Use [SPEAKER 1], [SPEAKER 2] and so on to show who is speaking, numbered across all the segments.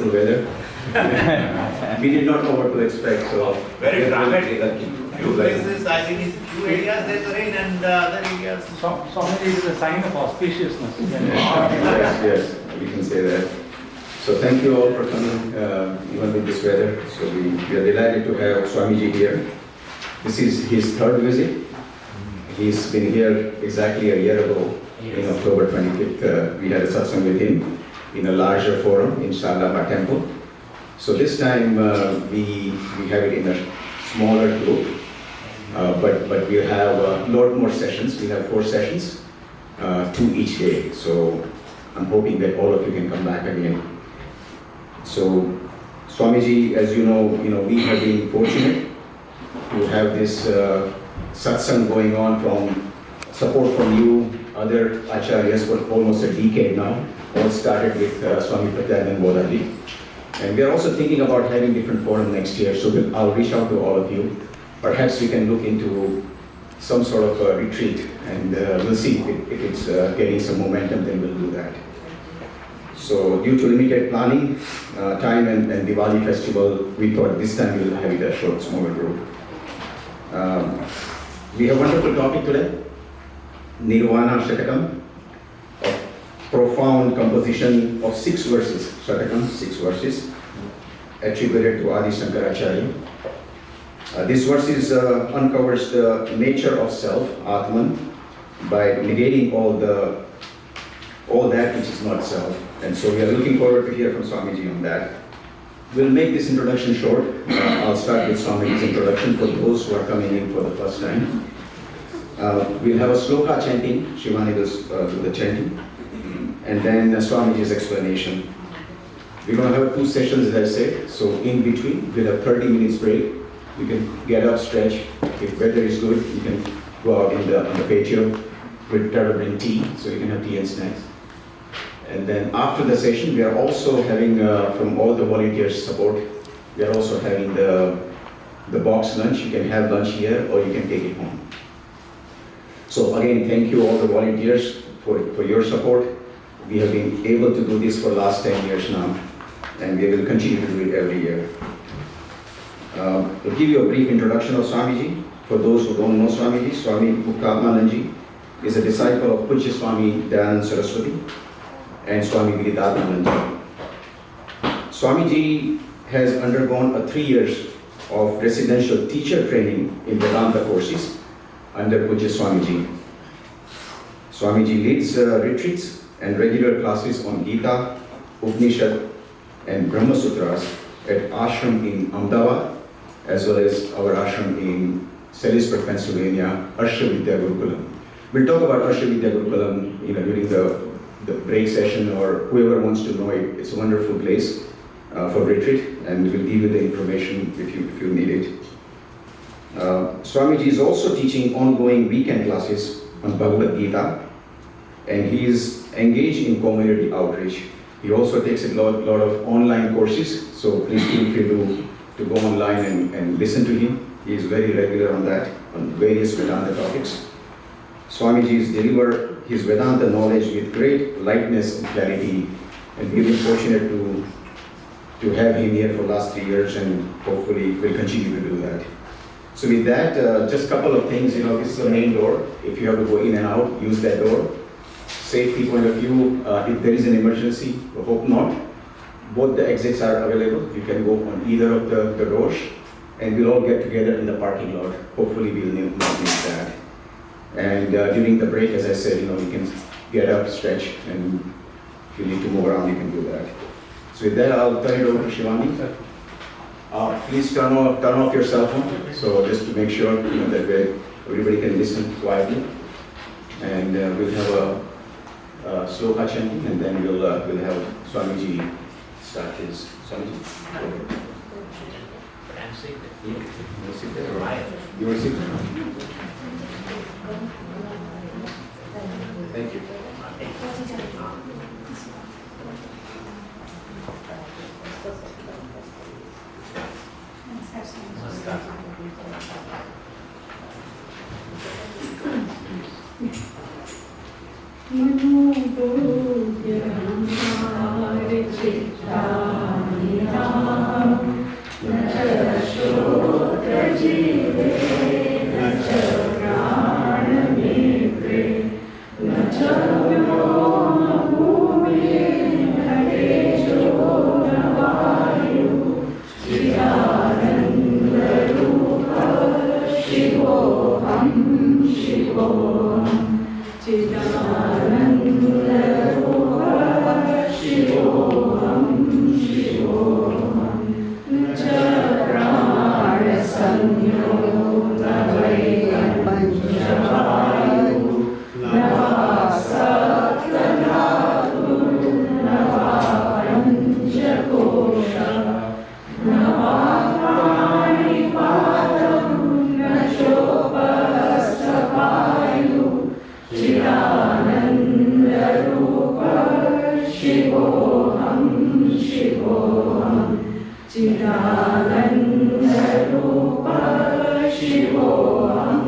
[SPEAKER 1] wonderful weather. We did not know what to expect, so
[SPEAKER 2] very dramatic.
[SPEAKER 1] Few
[SPEAKER 2] places, I think in few areas there's rain and other areas.
[SPEAKER 3] Swamiji is a sign of auspiciousness.
[SPEAKER 1] Yes, we can say that. So thank you all for coming, even with this weather. So we are delighted to have Swamiji here. This is his third visit. He's been here exactly a year ago, in October 25th. We had a satsang with him in a larger forum in Śloka temple. So this time we have it in a smaller group, but we have a lot more sessions. We have 4 sessions, 2 each day. So I'm hoping that all of you can come back again. So Swamiji, as you know, we have been fortunate to have this satsang going on from support from you, other acharyas for almost a decade now. All started with Swami Muktatmananda. And we are also thinking about having different forum next year, so I'll reach out to all of you. Perhaps we can look into some sort of a retreat, and we'll see if it's getting some momentum, then we'll do that. So due to limited planning, time and Diwali festival, we thought this time we'll have it a short, smaller group. We have a wonderful topic today, Nirvana Shatkam, a profound composition of 6 verses, Shatakam, 6 verses, attributed to Ādi Śaṅkarācārya. This verse uncovers the nature of self, Ātman, by negating all that which is not self. And so we are looking forward to hear from Swamiji on that. We'll make this introduction short. I'll start with Swamiji's introduction for those who are coming in for the first time. We'll have a Śloka chanting. Shivani will do the chanting. And then Swamiji's explanation. We're going to have 2 sessions, as I said. So in between, we'll have 30 minutes break. You can get up, stretch. If weather is good, you can go out on the patio. We'll try to bring tea, so you can have tea and snacks. And then after the session, we are also having, from all the volunteers support, we are also having the box lunch. You can have lunch here or you can take it home. So again, thank you all the volunteers for your support. We have been able to do this for the last 10 years now, and we will continue to do it every year. I'll give you a brief introduction of Swamiji. For those who don't know Swamiji, Swami Muktatmananda is a disciple of Pujya Swami Dayananda Saraswati and Swami Vedānta. Swamiji has undergone a 3 years of residential teacher training in Vedānta courses under Pujya Swamiji. Swamiji leads retreats and regular classes on Gita, Upanishad and Brahma Sutras at ashram in Ahmedabad, as well as our ashram in Salisbury, Pennsylvania, Arsha Vidya Gurukulam. We'll talk about Arsha Vidya Gurukulam during the break session, or whoever wants to know it. It's a wonderful place for retreat, and we'll give you the information if you need it. Swamiji is also teaching ongoing weekend classes on Bhagavad Gita, and he is engaged in community outreach. He also takes a lot of online courses, so please feel free to go online and listen to him. He is very regular on that, on various Vedanta topics. Swamiji has delivered his Vedanta knowledge with great lightness and clarity, and we've been fortunate to have him here for the last 3 years, and hopefully we'll continue to do that. So with that, just a couple of things. This is the main door. If you have to go in and out, use that door. Safety point of view, if there is an emergency, we hope not, both the exits are available. You can go on either of the doors, and we'll all get together in the parking lot. Hopefully we'll not miss that. And during the break, as I said, you can get up, stretch, and if you need to move around, you can do that. So with that, I'll turn it over to Shivani. Please turn off your cell phone, so just to make sure that everybody can listen quietly. And we'll have a Śloka chanting, and then we'll have Swamiji start his Swamiji. You will sit there, right? You will sit there. Thank you.
[SPEAKER 4] Mano Bodhya Mare Chitta Chidananda-rupa Śivoham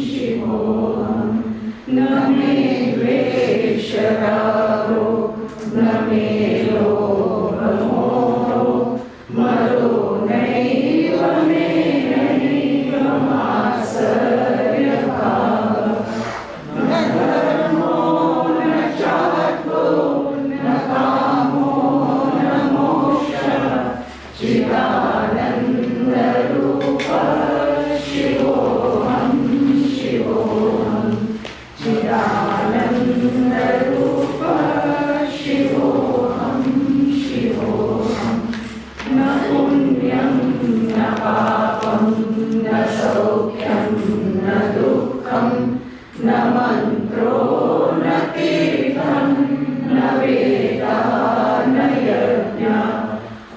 [SPEAKER 4] Śivoham. Na me dveṣa rāgo, na me lobha moho, maro naiva me naiva māsarya bhava. Na dharmo na chatko, na kamo na mokṣa. Chidananda-rupa Śivoham Śivoham. Chidananda-rupa Śivoham Śivoham. Na punyam na papam, na saukyam na dukkham, na mantro na tirtham, na veda na yajna.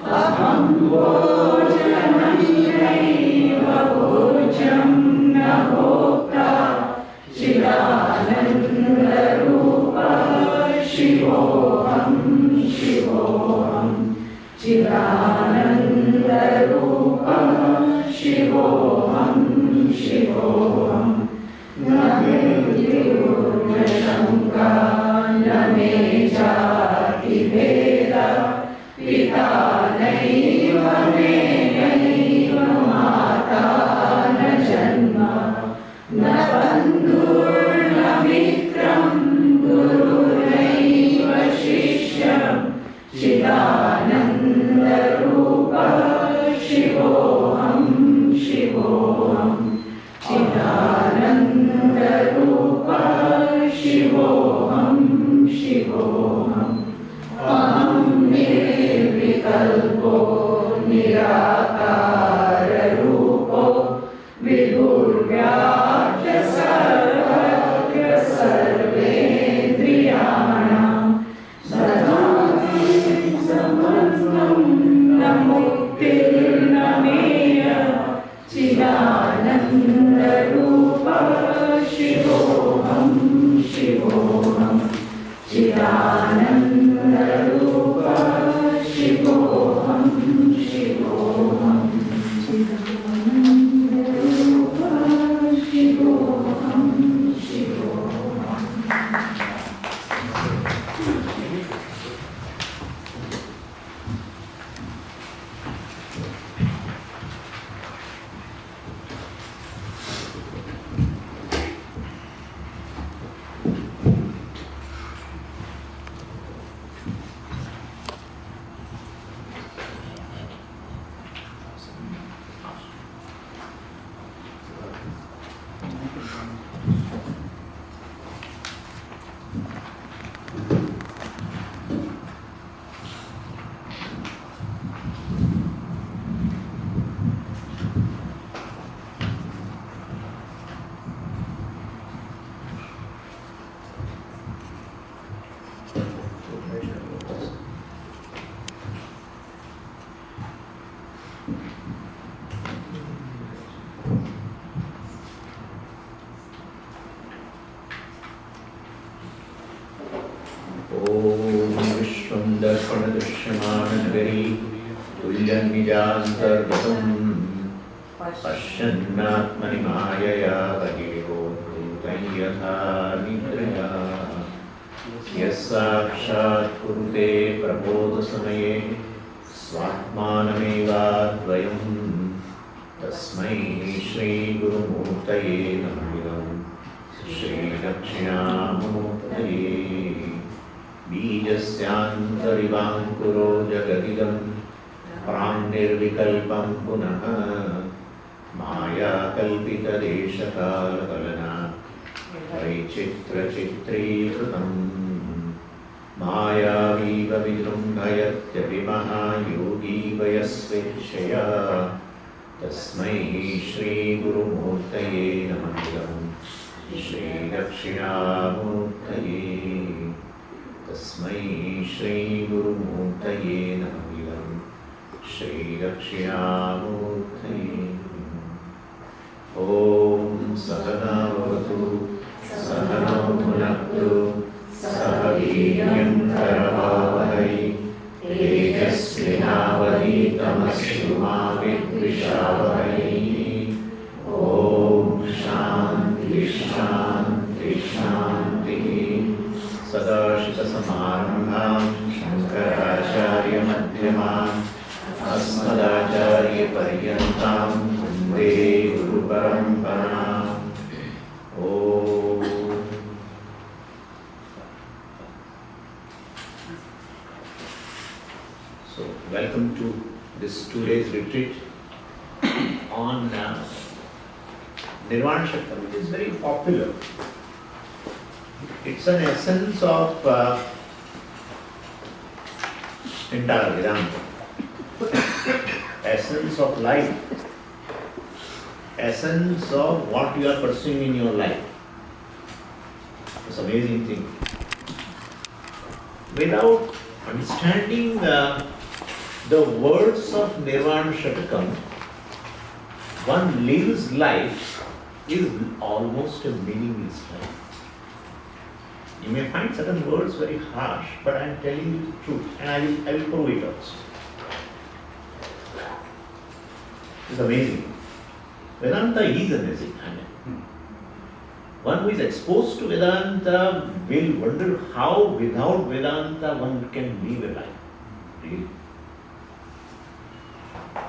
[SPEAKER 4] Aham bhojanam naiva bhojam na bhokta. Chidananda-rupa Śivoham Śivoham. Chidananda-rupa Śivoham Śivoham. Na me durga shanka, na me jati veda. Pita naiva me naiva mata na janma. Na bandhur na mitram, guru naiva shishyam. Chidananda-rupa Śivoham Śivoham. Chidananda-rupa Śivoham Śivoham. Aham nirvikalpo nirakara-rupo vibhurvyākya sarvatra sarvendriyanam. Sadhāni samasthaṃ na muktir-nameya. Chidananda-rupa Śivoham Śivoham. Chidananda-rupa Śivoham Śivoham. Chidananda-rupa Śivoham Śivoham.
[SPEAKER 5] दर्शनदृश्यमाननगरी तुल्यन्निजान्तर्गतम् पश्यन्नात्मनि मायया बहिर्भूतं यथा निद्रया यः साक्षात् कुरुते प्रबोधसमये स्वात्मानमेवाद्वयं तस्मै श्रीगुरुमूर्तये नमः श्रीदक्षिणामूर्तये बीजस्यान्तरिवाङ्कुरो जगदिदं प्राङ्निर्विकल्पं पुनः मायाकल्पितदेशकालकलना वैचित्रचित्रीकृतं मायावीव विजृम्भयत्यपि महायोगी वयस्वेच्छया तस्मै श्रीगुरुमूर्तये नमः श्रीदक्षिणामूर्तये तस्मै श्रीगुरुमूर्तये नमः श्रीदक्षिणामूर्तये ॐ सहना भवतु सहनौ भुनक्तु सह वीर्यं करवावहै तेजस्विनावधीतमस्तु तमस्तु मा विद्विषावहै ॐ शान्ति शान्ति शान्तिः सदाशिवसमारम्भां शङ्कराचार्यमध्यमाम् अस्मदाचार्यपर्यन्तां वन्दे गुरुपरम्पराम् ॐ So, welcome to this 2 days retreat on Nirvana Shatkam, which is very popular. It's an essence of entire Vedānta, essence of life, essence of what you are pursuing in your life. It's an amazing thing. Without understanding the words of Nirvana Shatkam, one lives life is almost a meaningless life. You may find certain words very harsh, but I am telling you the truth, and I will prove it also. It's amazing. Vedanta is amazing. One who is exposed to Vedanta will wonder how without Vedanta one can live a life. Really?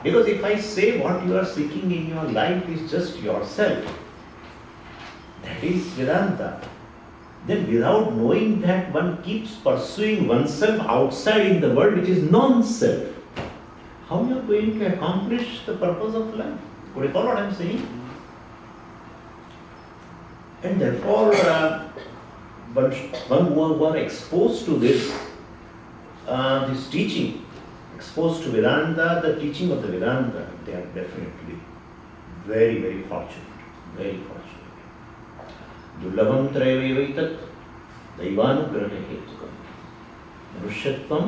[SPEAKER 5] Because if I say what you are seeking in your life is just yourself, that is Vedanta, then without knowing that one keeps pursuing oneself outside in the world which is non-self, how you are going to accomplish the purpose of life? Could you follow what I am saying? And therefore, one who are exposed to this teaching, exposed to Vedanta, the teaching of the Vedanta, they are definitely very, very fortunate. Very fortunate. Dullabam trayavaitat daivanugraha hetukam manushyatvam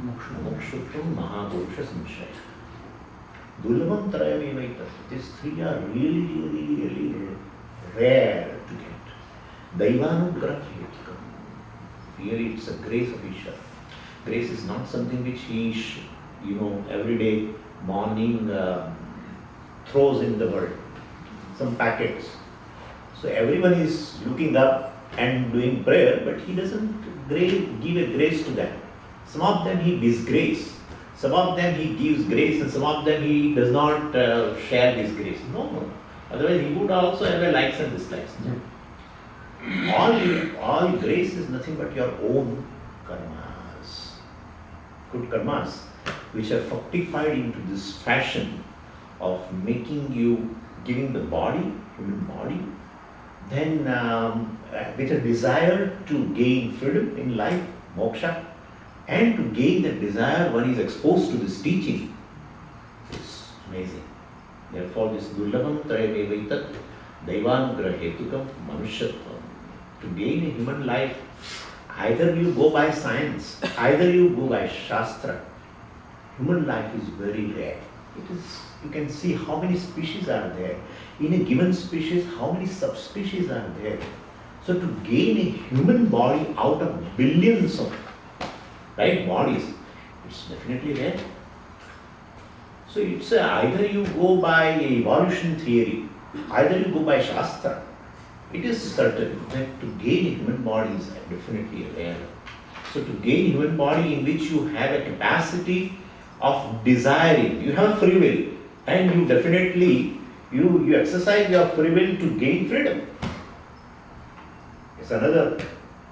[SPEAKER 5] mokṣutvam mahapurusha samshaya. Dullabam trayavaitat. These three are really, really, really rare to get. Daivanugraha hetukam. Really, it's a grace of Ishvara. Grace is not something which he, every day morning throws in the world. Some packets. So everyone is looking up and doing prayer, but he doesn't give a grace to them. Some of them he disgrace. Some of them he gives grace, and some of them he does not share this grace. No. Otherwise he would also have a likes and dislikes. All grace is nothing but your own karmas. Good karmas, which are fructified into this fashion of making you, giving the body, human body, then with a desire to gain freedom in life, mokṣa, and to gain that desire one is exposed to this teaching. It's amazing. Therefore this dullabam trayavaitat daivanugraha hetukam manushyatvam. To gain a human life, either you go by science, either you go by shastra. Human life is very rare. You can see how many species are there. In a given species, how many subspecies are there. So to gain a human body out of billions of bodies, it's definitely rare. So it's either you go by evolution theory, either you go by shastra. It is certain that to gain a human body is definitely rare. So to gain a human body in which you have a capacity of desiring, you have free will, and you definitely you exercise your free will to gain freedom. It's another.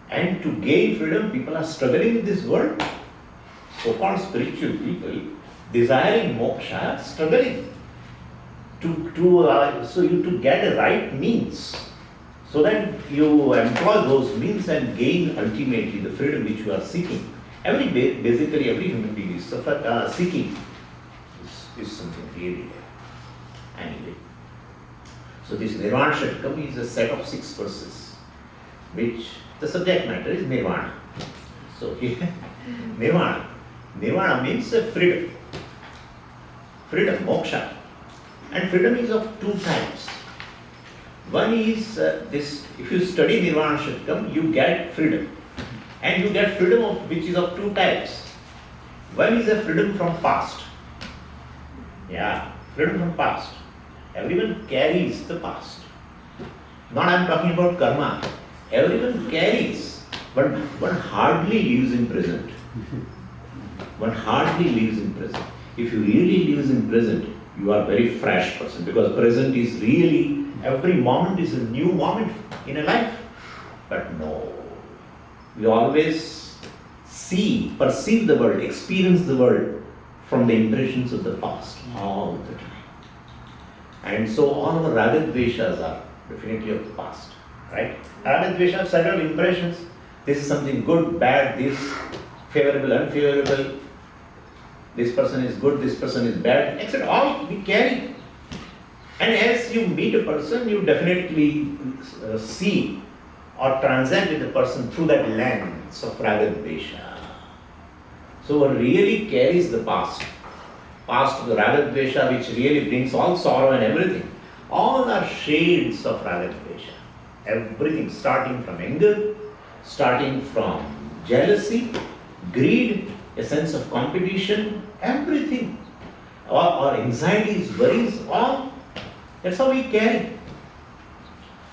[SPEAKER 5] And to gain freedom, people are struggling in this world. So-called spiritual people desiring mokṣa, struggling to get a right means, so that you employ those means and gain ultimately the freedom which you are seeking. Basically every human being is seeking is something really rare. Anyway, so this Nirvana Shatkam is a set of 6 verses, which the subject matter is Nirvana. So here, Nirvana means freedom. Freedom, mokṣa. And freedom is of 2 types. One is this, if you study Nirvana Shatkam, you get freedom. And you get freedom which is of 2 types. One is a freedom from past. Yeah, freedom from past. Everyone carries the past. Not I'm talking about karma. Everyone carries, but one hardly lives in present. One hardly lives in present. If you really live in present, you are a very fresh person, because present is really, every moment is a new moment in a life. But no, we always see, perceive the world, experience the world from the impressions of the past all the time. And so all our rāga dveṣas are definitely of the past, right? Rāga dveṣa have several impressions. This is something good, bad, this, favorable, unfavorable. This person is good, this person is bad, etc. All we carry. And as you meet a person, you definitely see or transact with the person through that lens of rāga dveṣa. So one really carries the past. Past, the rāga dveṣa, which really brings all sorrow and everything. All are shades of rāga dveṣa. Everything, starting from anger, starting from jealousy, greed, a sense of competition, everything. Or anxieties, worries, all. That's how we carry.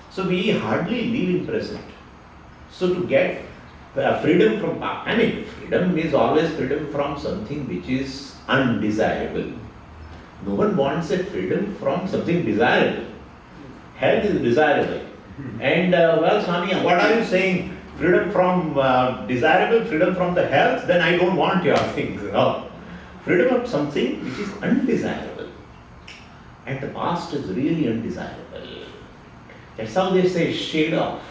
[SPEAKER 5] So we hardly live in present. So to get freedom from past, freedom is always freedom from something which is undesirable. No one wants a freedom from something desirable. Health is desirable. And well, Swami, what are you saying? Freedom from desirable, freedom from the health? Then I don't want your things. No. Freedom of something which is undesirable. And the past is really undesirable. That's how they say shade off.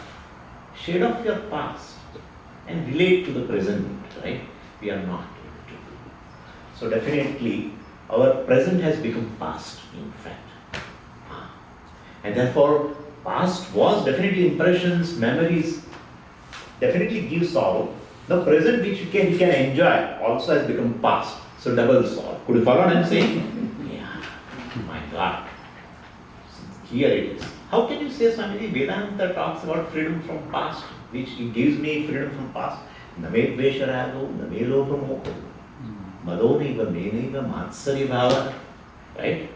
[SPEAKER 5] Shade off your past and relate to the present, right? We are not able to do. So definitely our present has become past, in fact. And therefore past was definitely impressions, memories, definitely give sorrow. The present which you can enjoy also has become past. So double sorrow. Could you follow what I am saying? Yeah. My God. Here it is. How can you say, Swamiji, Vedānta talks about freedom from past, which it gives me freedom from past? Name dveṣa rāgo, name lobha mokṣa, madonaiva menaiva mātsarya bhaya, right?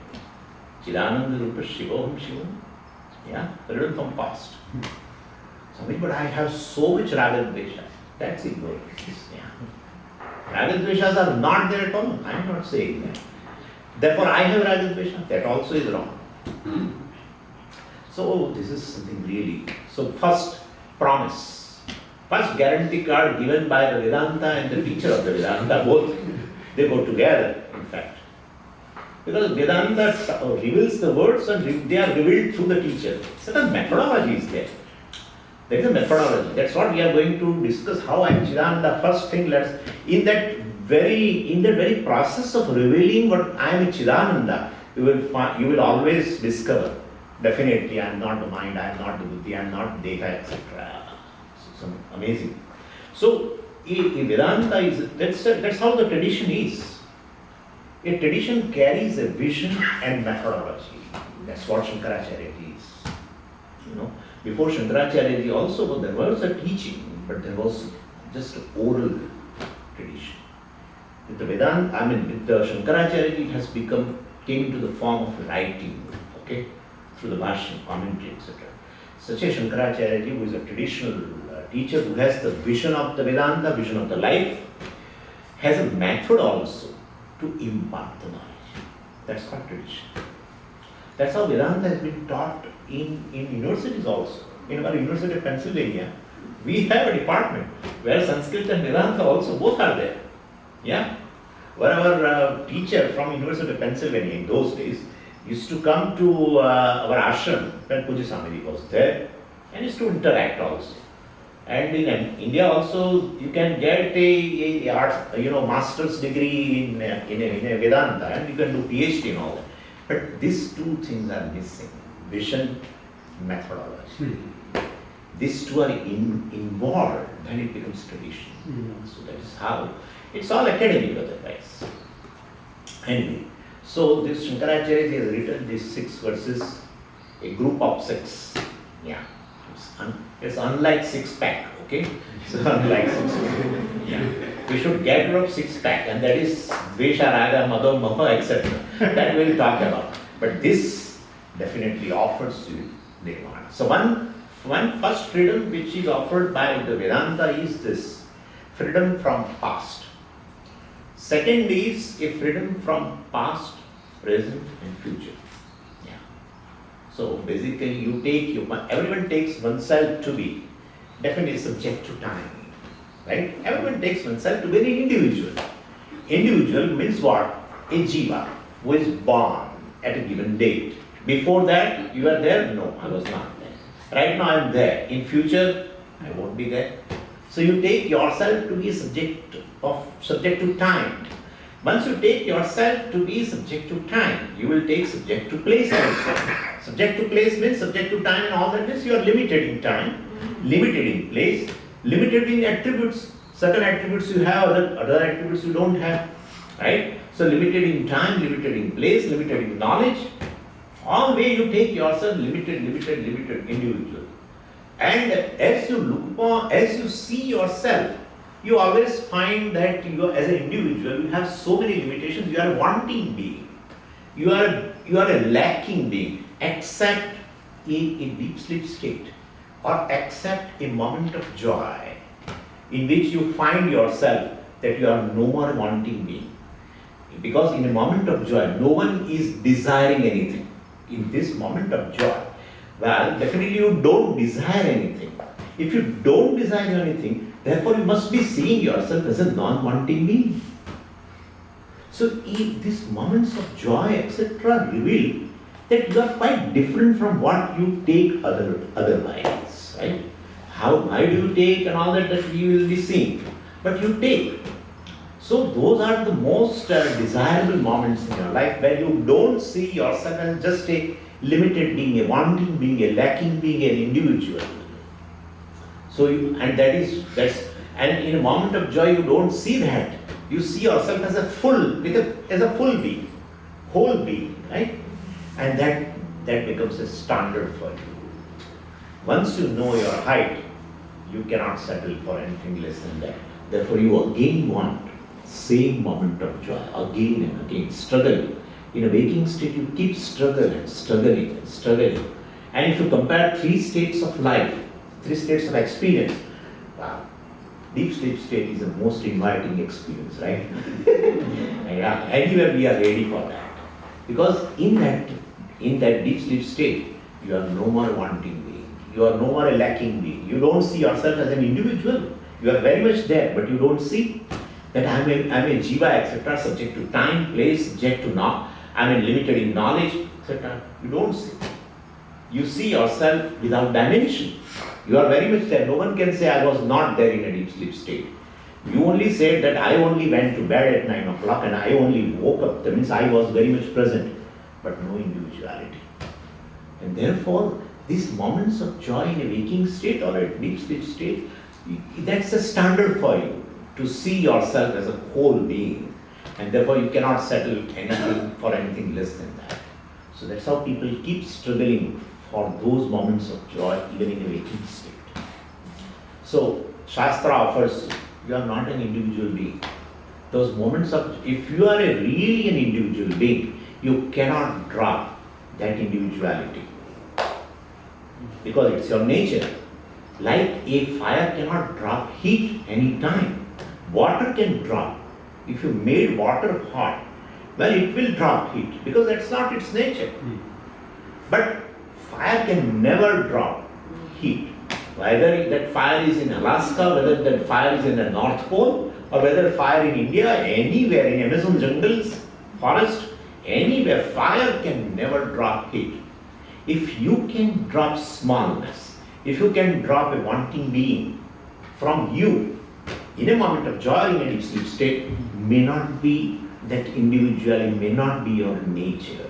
[SPEAKER 5] Chidananda rupa Śivoham Śivoham. Yeah, freedom from past. Swamiji, but I have so much rāga dveṣa. That's ignorance. Yeah. Rāga dveṣas are not there at all. I am not saying that. Therefore, I have rāga dveṣa. That also is wrong. So this is something really. So first promise, first guarantee card given by the Vedānta and the teacher of the Vedānta, both they go together, in fact. Because Vedānta reveals the words and they are revealed through the teacher. Certain methodology is there. There is a methodology. That's what we are going to discuss. How I am Chidananda. First thing, in that very process of revealing what I am Chidananda, you will always discover. Definitely, I am not the mind, I am not the buddhi, I am not the data, etc. So amazing. So, in Vedānta that's how the tradition is. A tradition carries a vision and methodology. That's what Śaṅkarācārya is. You know, before Śaṅkarācārya also there was a teaching, but there was just oral tradition. With the Vedānta, with the Śaṅkarācārya, it has came into the form of writing. Okay. Through the bhaya, commentary, etc. Such a Śaṅkarācārya, who is a traditional teacher, who has the vision of the Vedānta, vision of the life, has a method also to impart the knowledge. That's called tradition. That's how Vedānta has been taught in universities also. In our University of Pennsylvania, we have a department where Sanskrit and Vedānta also both are there. Yeah? Where our teacher from University of Pennsylvania in those days used to come to our ashram when Puja Swamiji was there and used to interact also. And in India also you can get a master's degree in a Vedanta and you can do PhD and all that. But these two things are missing: vision, methodology. These two are involved, then it becomes tradition. So that is how it's all academic otherwise. Anyway. So this Śaṅkarācārya has written these 6 verses, a group of 6. Yeah, it's unlike 6-pack, okay? So unlike 6-pack. Yeah. We should get rid of six-pack, and that is dveṣa, rāga, mado, moha, etc. That we'll talk about. But this definitely offers you nirvana. So one first freedom which is offered by the Vedanta is this freedom from past. Second is a freedom from past, present and future. Yeah. So basically everyone takes oneself to be definitely subject to time. Right? Everyone takes oneself to be an individual. Individual means what? A jiva who is born at a given date. Before that, you are there? No, I was not there. Right now I am there. In future, I won't be there. So you take yourself to be subject to time. Once you take yourself to be subject to time, you will take subject to place also. Subject to place means subject to time, and all that means you are limited in time, limited in place, limited in attributes. Certain attributes you have, other attributes you don't have. Right? So limited in time, limited in place, limited in knowledge. All way you take yourself limited individual. And as you look upon, as you see yourself, you always find that you as an individual, you have so many limitations. You are a wanting being. You are a lacking being, except a deep sleep state, or except a moment of joy in which you find yourself that you are no more a wanting being. Because in a moment of joy, no one is desiring anything. In this moment of joy, well, definitely you don't desire anything. If you don't desire anything, therefore you must be seeing yourself as a non-wanting being. So these moments of joy, etc., reveal that you are quite different from what you take otherwise. Right? Why do you take and all that you will be seeing. But you take. So those are the most desirable moments in your life where you don't see yourself as just a limited being, a wanting being, a lacking being, an individual. So and in a moment of joy you don't see that. You see yourself as a full being, whole being, right? And that becomes a standard for you. Once you know your height, you cannot settle for anything less than that. Therefore you again want same moment of joy, again and again, struggle. In a waking state, you keep struggling. And if you compare three states of life, three states of experience, wow, deep sleep state is the most inviting experience, right? Yeah, anywhere we are ready for that. Because in that deep sleep state, you are no more wanting being. You are no more a lacking being. You don't see yourself as an individual. You are very much there, but you don't see that I'm a jiva, etc., subject to time, place, subject to now, I'm limited in knowledge, etc. You don't see. You see yourself without dimension. You are very much there. No one can say I was not there in a deep sleep state. You only said that I only went to bed at 9 o'clock and I only woke up. That means I was very much present, but no individuality. And therefore, these moments of joy in a waking state or a deep sleep state, that's a standard for you to see yourself as a whole being. And therefore, you cannot settle for anything less than that. So that's how people keep struggling for those moments of joy even in a waking state. So Shastra offers you are not an individual being. Those moments of, if you are really an individual being, you cannot drop that individuality. Because it's your nature. Like a fire cannot drop heat any time. Water can drop. If you made water hot, well, it will drop heat because that's not its nature. But fire can never drop heat. Whether that fire is in Alaska, whether that fire is in the North Pole, or whether fire in India, anywhere in Amazon jungles, forest, anywhere, fire can never drop heat. If you can drop smallness, if you can drop a wanting being from you, in a moment of joy, in a deep sleep state, may not be that individuality, may not be your nature.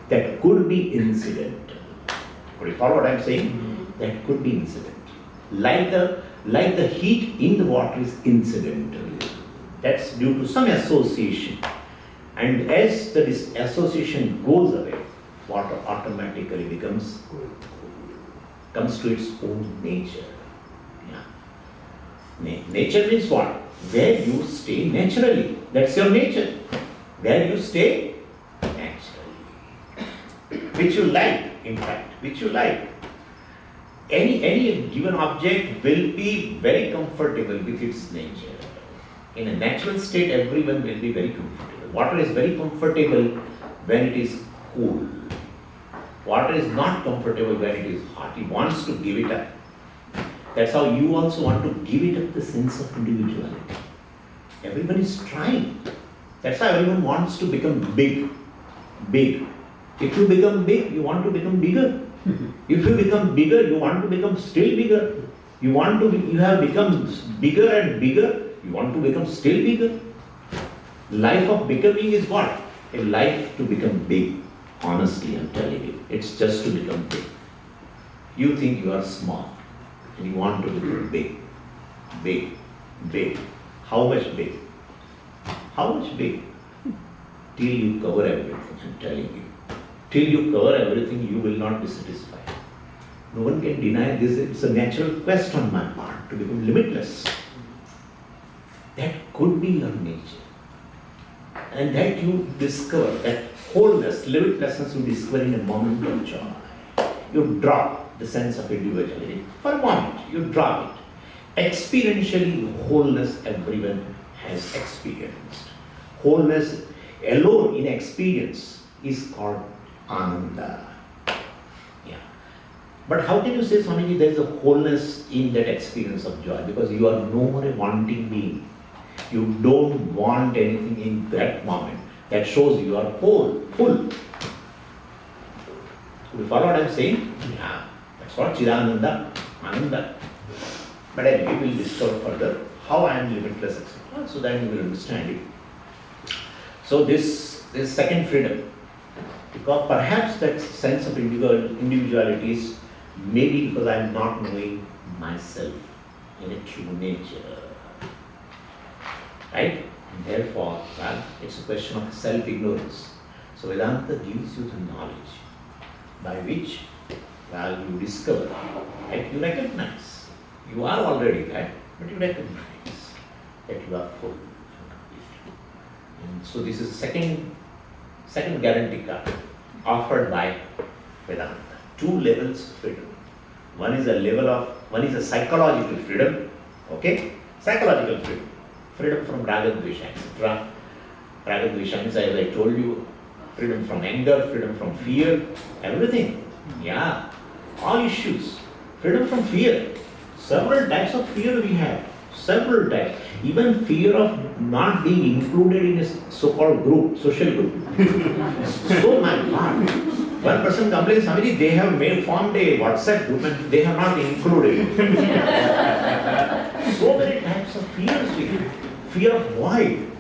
[SPEAKER 5] That could be incidental. Could you follow what I'm saying? That could be incidental. Like the heat in the water is incidental. That's due to some association. And as the association goes away, water automatically comes to its own nature. Yeah. Nature means what? where you stay naturally. That's your nature. Where you stay naturally. Which you like, in fact, which you like. Any given object will be very comfortable with its nature. In a natural state, everyone will be very comfortable. Water is very comfortable when it is cool. Water is not comfortable when it is hot. It wants to give it up. That's how you also want to give it up the sense of individuality. Everyone is trying. That's why everyone wants to become big. Big. If you become big, you want to become bigger. If you become bigger, you want to become still bigger. You have become bigger and bigger, you want to become still bigger. Life of becoming is what? A life to become big. Honestly, I'm telling you. It's just to become big. You think you are small and you want to become big. Big. Big. How much big? How much big? Till you cover everything, I'm telling you. Till you cover everything, you will not be satisfied. No one can deny this. It's a natural quest on my part to become limitless. That could be your nature. And that you discover, that wholeness, limitlessness you discover in a moment of joy. You drop the sense of individuality. For a moment, you drop it. Experientially, wholeness everyone has experienced. Wholeness alone in experience is called Ananda. Yeah. But how can you say, Swamiji, there is a wholeness in that experience of joy? Because you are no more a wanting being. You don't want anything in that moment. That shows you are whole, full. Do you follow what I am saying? Yeah. That's what Chidananda, Ananda. But anyway, we will discover further how I am limitless, etc. So that you will understand it. So this second freedom. Because perhaps that sense of individuality is maybe because I am not knowing myself in a true nature. Right? And therefore, well, it's a question of self-ignorance. So Vedanta gives you the knowledge by which, well, you discover, right? You recognize. You are already that, but you recognize that you are full and complete. And so this is the second guarantee card offered by Vedanta. Two levels of freedom. One is a psychological freedom, okay? Psychological freedom. Freedom from rāga, dveṣa, etc. Rāga, dveṣa means, as I told you, freedom from anger, freedom from fear, everything. Yeah, all issues. Freedom from fear. Several types of fear we have. Several types. Even fear of not being included in a so-called group, social group. So my God. One person complains, Swamiji, they have formed a WhatsApp group and they have not included. So many types of fears we have. Fear of void.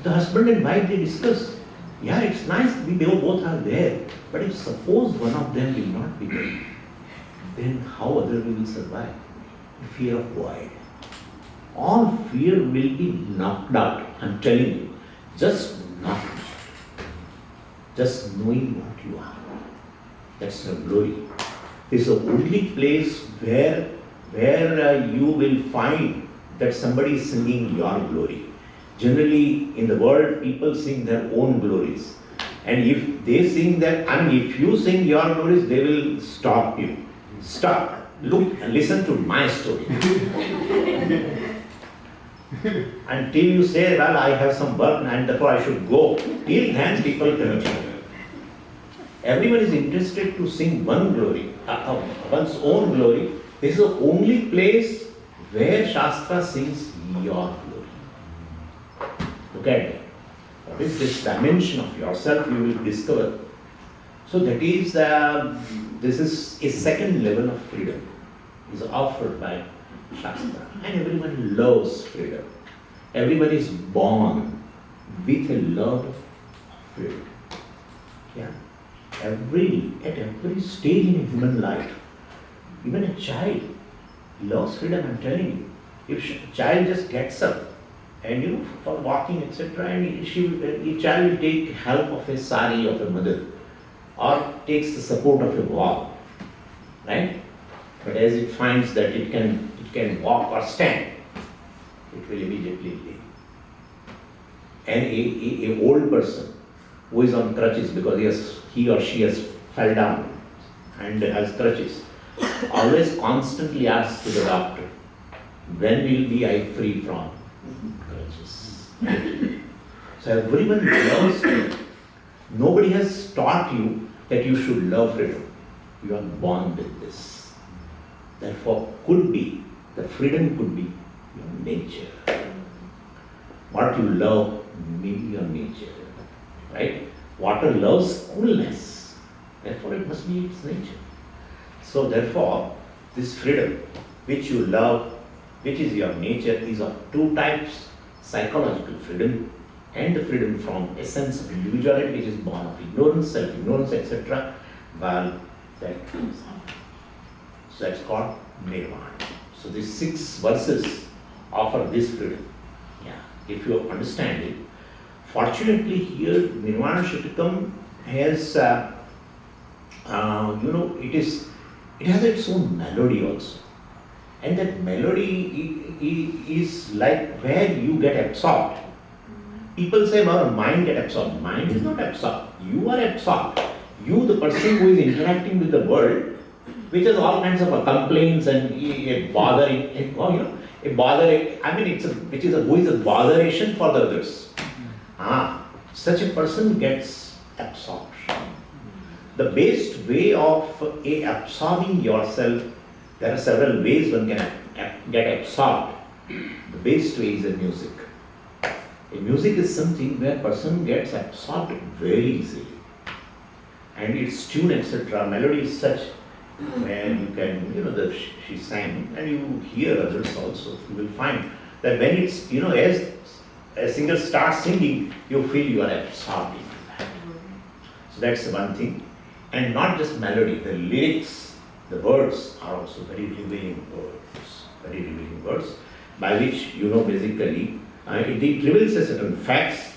[SPEAKER 5] The husband and wife, they discuss. Yeah, it's nice, we both are there. But if suppose one of them will not be there, then how other will survive? Fear of void. All fear will be knocked out. I'm telling you. Just knocked out. Just knowing what you are. That's your glory. This is the only place where you will find that somebody is singing your glory. Generally, in the world, people sing their own glories. And if they sing that, if you sing your glories, they will stop you. Stop. Look and listen to my story. Until you say, well, I have some work and therefore I should go. Till then, people continue. Everyone is interested to sing one glory, one's own glory. This is the only place where Shastra sings your glory. Look at that. What is this dimension of yourself you will discover. So that is, this is a second level of freedom. Is offered by Shastra. And everyone loves freedom. Everyone is born with a love of freedom. Yeah. At every stage in a human life, even a child loves freedom, I'm telling you. If a child just gets up and for walking, etc., and the child will take help of a sari of a mother or takes the support of a wall, right? But as it finds that it can walk or stand, it will immediately leave. And a old person who is on crutches because he or she has fell down and has crutches, always constantly asks to the doctor, when will I be free from crutches? So everyone loves freedom. Nobody has taught you that you should love freedom. You are born with this. Therefore, the freedom could be your nature. What you love may be your nature, right? Water loves coolness. Therefore, it must be its nature. So therefore, this freedom, which you love, which is your nature, is of two types: psychological freedom and the freedom from a sense of individuality, which is born of ignorance, self-ignorance, etc. Well, that comes out. So that's called Nirvana. So these 6 verses offer this freedom. Yeah, if you understand it. Fortunately, here Nirvana Shatkam has, it has its own melody also. And that melody is like where you get absorbed. People say, well, mind get absorbed. Mind is not absorbed. You are absorbed. You, the person who is interacting with the world, which has all kinds of complaints and a bother, which is who is a botheration for the others. Such a person gets absorption. The best way of absorbing yourself, there are several ways one can get absorbed. The best way is music. Music is something where a person gets absorbed very easily. And its tune, etc., melody is such where you can, she sang, and you hear others also. You will find that when it's, as a singer starts singing, you feel you are absorbed in that. So that's the one thing. And not just melody, the lyrics, the words are also very revealing words, by which, basically, it reveals a certain facts,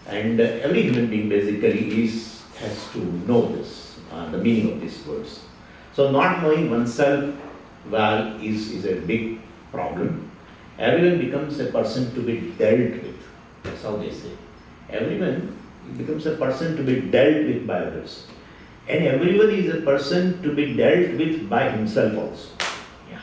[SPEAKER 5] and every human being basically has to know this, the meaning of these words. So not knowing oneself well is a big problem. Everyone becomes a person to be dealt with. That's how they say. Everyone becomes a person to be dealt with by others. And everyone is a person to be dealt with by himself also. Yeah.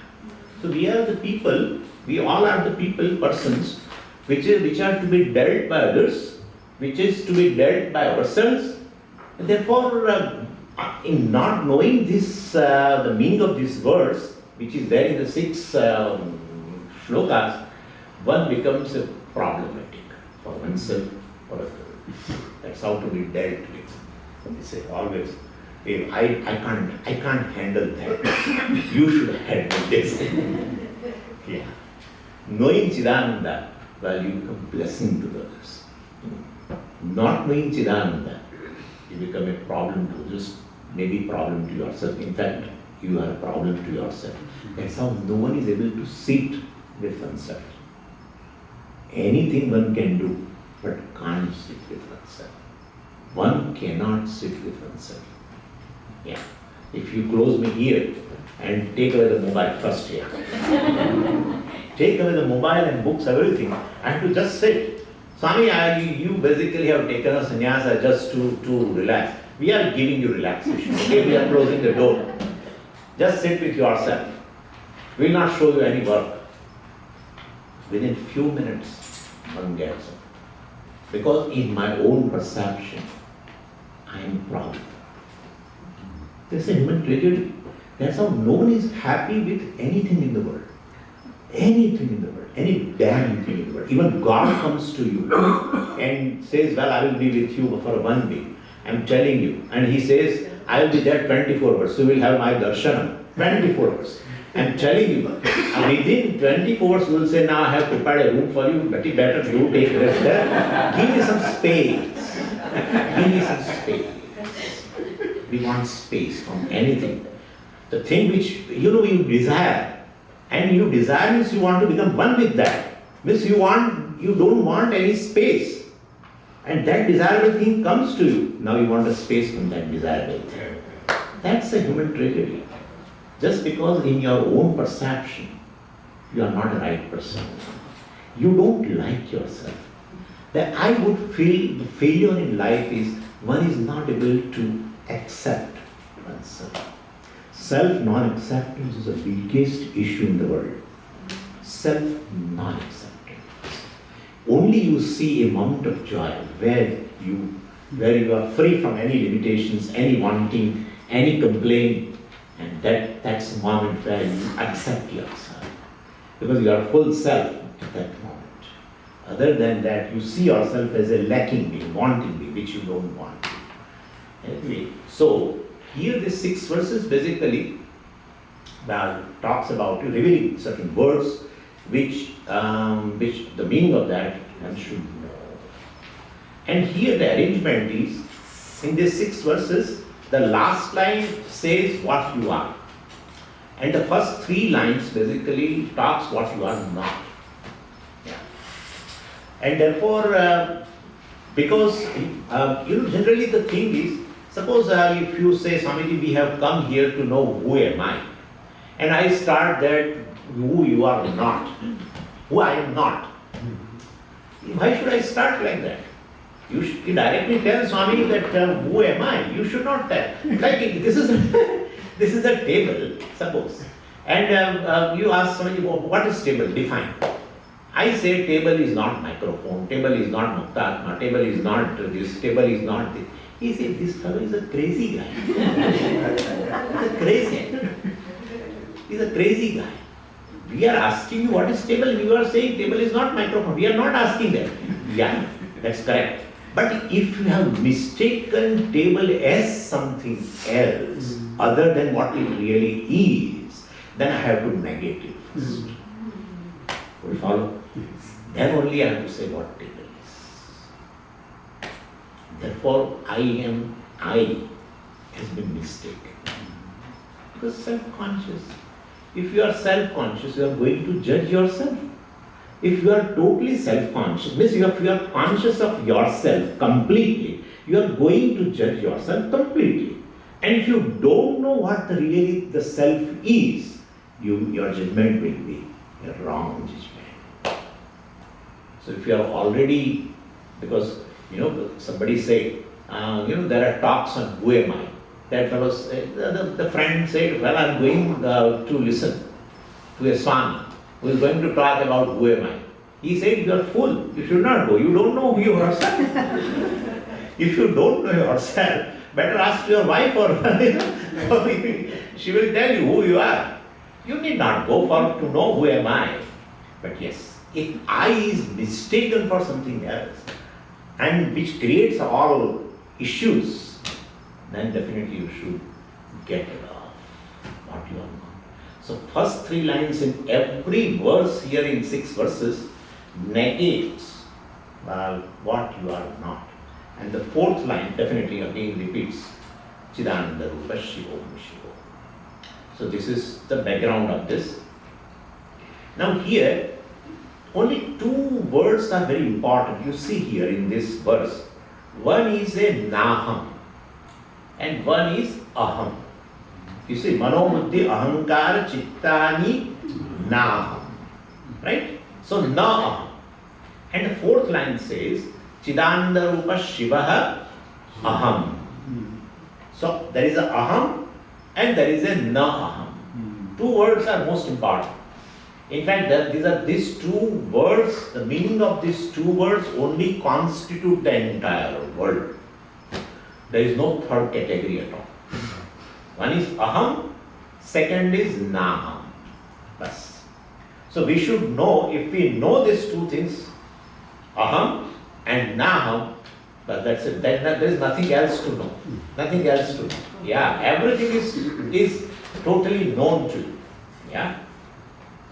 [SPEAKER 5] So we are the people, we all are the people, persons, which are to be dealt by others, which is to be dealt by ourselves. And therefore, in not knowing this, the meaning of these words, which is there in the 6 shlokas, one becomes problematic for oneself or others. That's how to be dealt with. They say always, hey, I can't handle that. You should handle this. Yeah. Knowing Chidananda, well, you become blessing to the others. Not knowing Chidananda, you become a problem to others, maybe problem to yourself. In fact, you are a problem to yourself. That's how no one is able to sit with oneself. Anything one can do, but can't sit with oneself. One cannot sit with oneself. Yeah. If you close me here and take away the mobile first here. Take away the mobile and books, everything. I have to just sit. Swami, you basically have taken a sannyasa just to relax. We are giving you relaxation. Okay, we are closing the door. Just sit with yourself. We will not show you any work. Within few minutes, one gets up. Because in my own perception, I am proud. This is a human tragedy. That's how no one is happy with anything in the world. Anything in the world. Any damn thing in the world. Even God comes to you and says, well, I will be with you for 1 week. I am telling you. And he says, I will be there 24 hours. So you will have my darshanam. 24 hours. I am telling you. Within 24 hours, you will say, now I have prepared a room for you. Better you take rest there. Give me some space. Give me some space. We want space from anything. The thing which you desire. And you desire means you want to become one with that. Means you don't want any space. And that desirable thing comes to you. Now you want a space from that desirable thing. That's a human tragedy. Just because in your own perception, you are not a right person. You don't like yourself. That I would feel the failure in life is one is not able to accept oneself. Self non-acceptance is the biggest issue in the world. Self non-acceptance. Only you see a moment of joy where you are free from any limitations, any wanting, any complaint, and that's the moment where you accept yourself. Because you are full self at that moment. Other than that, you see yourself as a lacking being, wanting being, which you don't want. Anyway, so here the 6 verses basically talks about revealing certain words which the meaning of that one should know. And here the arrangement is, in these 6 verses, the last line says what you are. And the first 3 lines basically talks what you are not. Yeah. And therefore, because generally the thing is, suppose if you say, Swamiji, we have come here to know who am I. And I start that who you are not, who I am not. Why should I start like that? You should directly tell Swami that who am I? You should not tell. Like this is a table, suppose. And you ask Swamiji, what is table? Define. I say table is not microphone, table is not Muktatmananda, table is not this, table is not this. He said, this fellow is a crazy guy. He's a crazy guy. We are asking you what is table, and you are saying table is not microphone. We are not asking that. Yeah, that's correct. But if you have mistaken table as something else other than what it really is, then I have to negate it first. Will you follow? Then only I have to say what table is. Therefore, I has been mistaken. Because self-conscious. If you are self-conscious, you are going to judge yourself. If you are totally self-conscious, means if you are conscious of yourself completely, you are going to judge yourself completely. And if you don't know what really the self is, your judgment will be a wrong judgment. So if you are already, because somebody say, there are talks on who am I. That fellow, the friend said, well, I am going to listen to a Swami who is going to talk about who am I. He said, you are fool, you should not go, you don't know who you are yourself. If you don't know yourself, better ask your wife or she will tell you who you are. You need not go for to know who am I. But yes, if I is mistaken for something else, and which creates all issues, then definitely you should get rid of what you are not. So first 3 lines in every verse here in 6 verses negates what you are not. And the 4th line definitely again repeats Chidananda Rupa Śivoham Śivoham. So this is the background of this. Now here only 2 words are very important. You see here in this verse. One is a naham and one is aham. You see, mano buddhi ahankara chittani naham. Right? So na aham. And the 4th line says Chidananda Rupa Śivoham aham. So there is a aham and there is a na aham. 2 words are most important. In fact, these 2 words, the meaning of these 2 words only constitute the entire world. There is no third category at all. One is aham, second is naham. Bas. So we should know, if we know these 2 things, aham and naham, but that's it. There is nothing else to know. Nothing else to know. Yeah, everything is totally known to you. Yeah.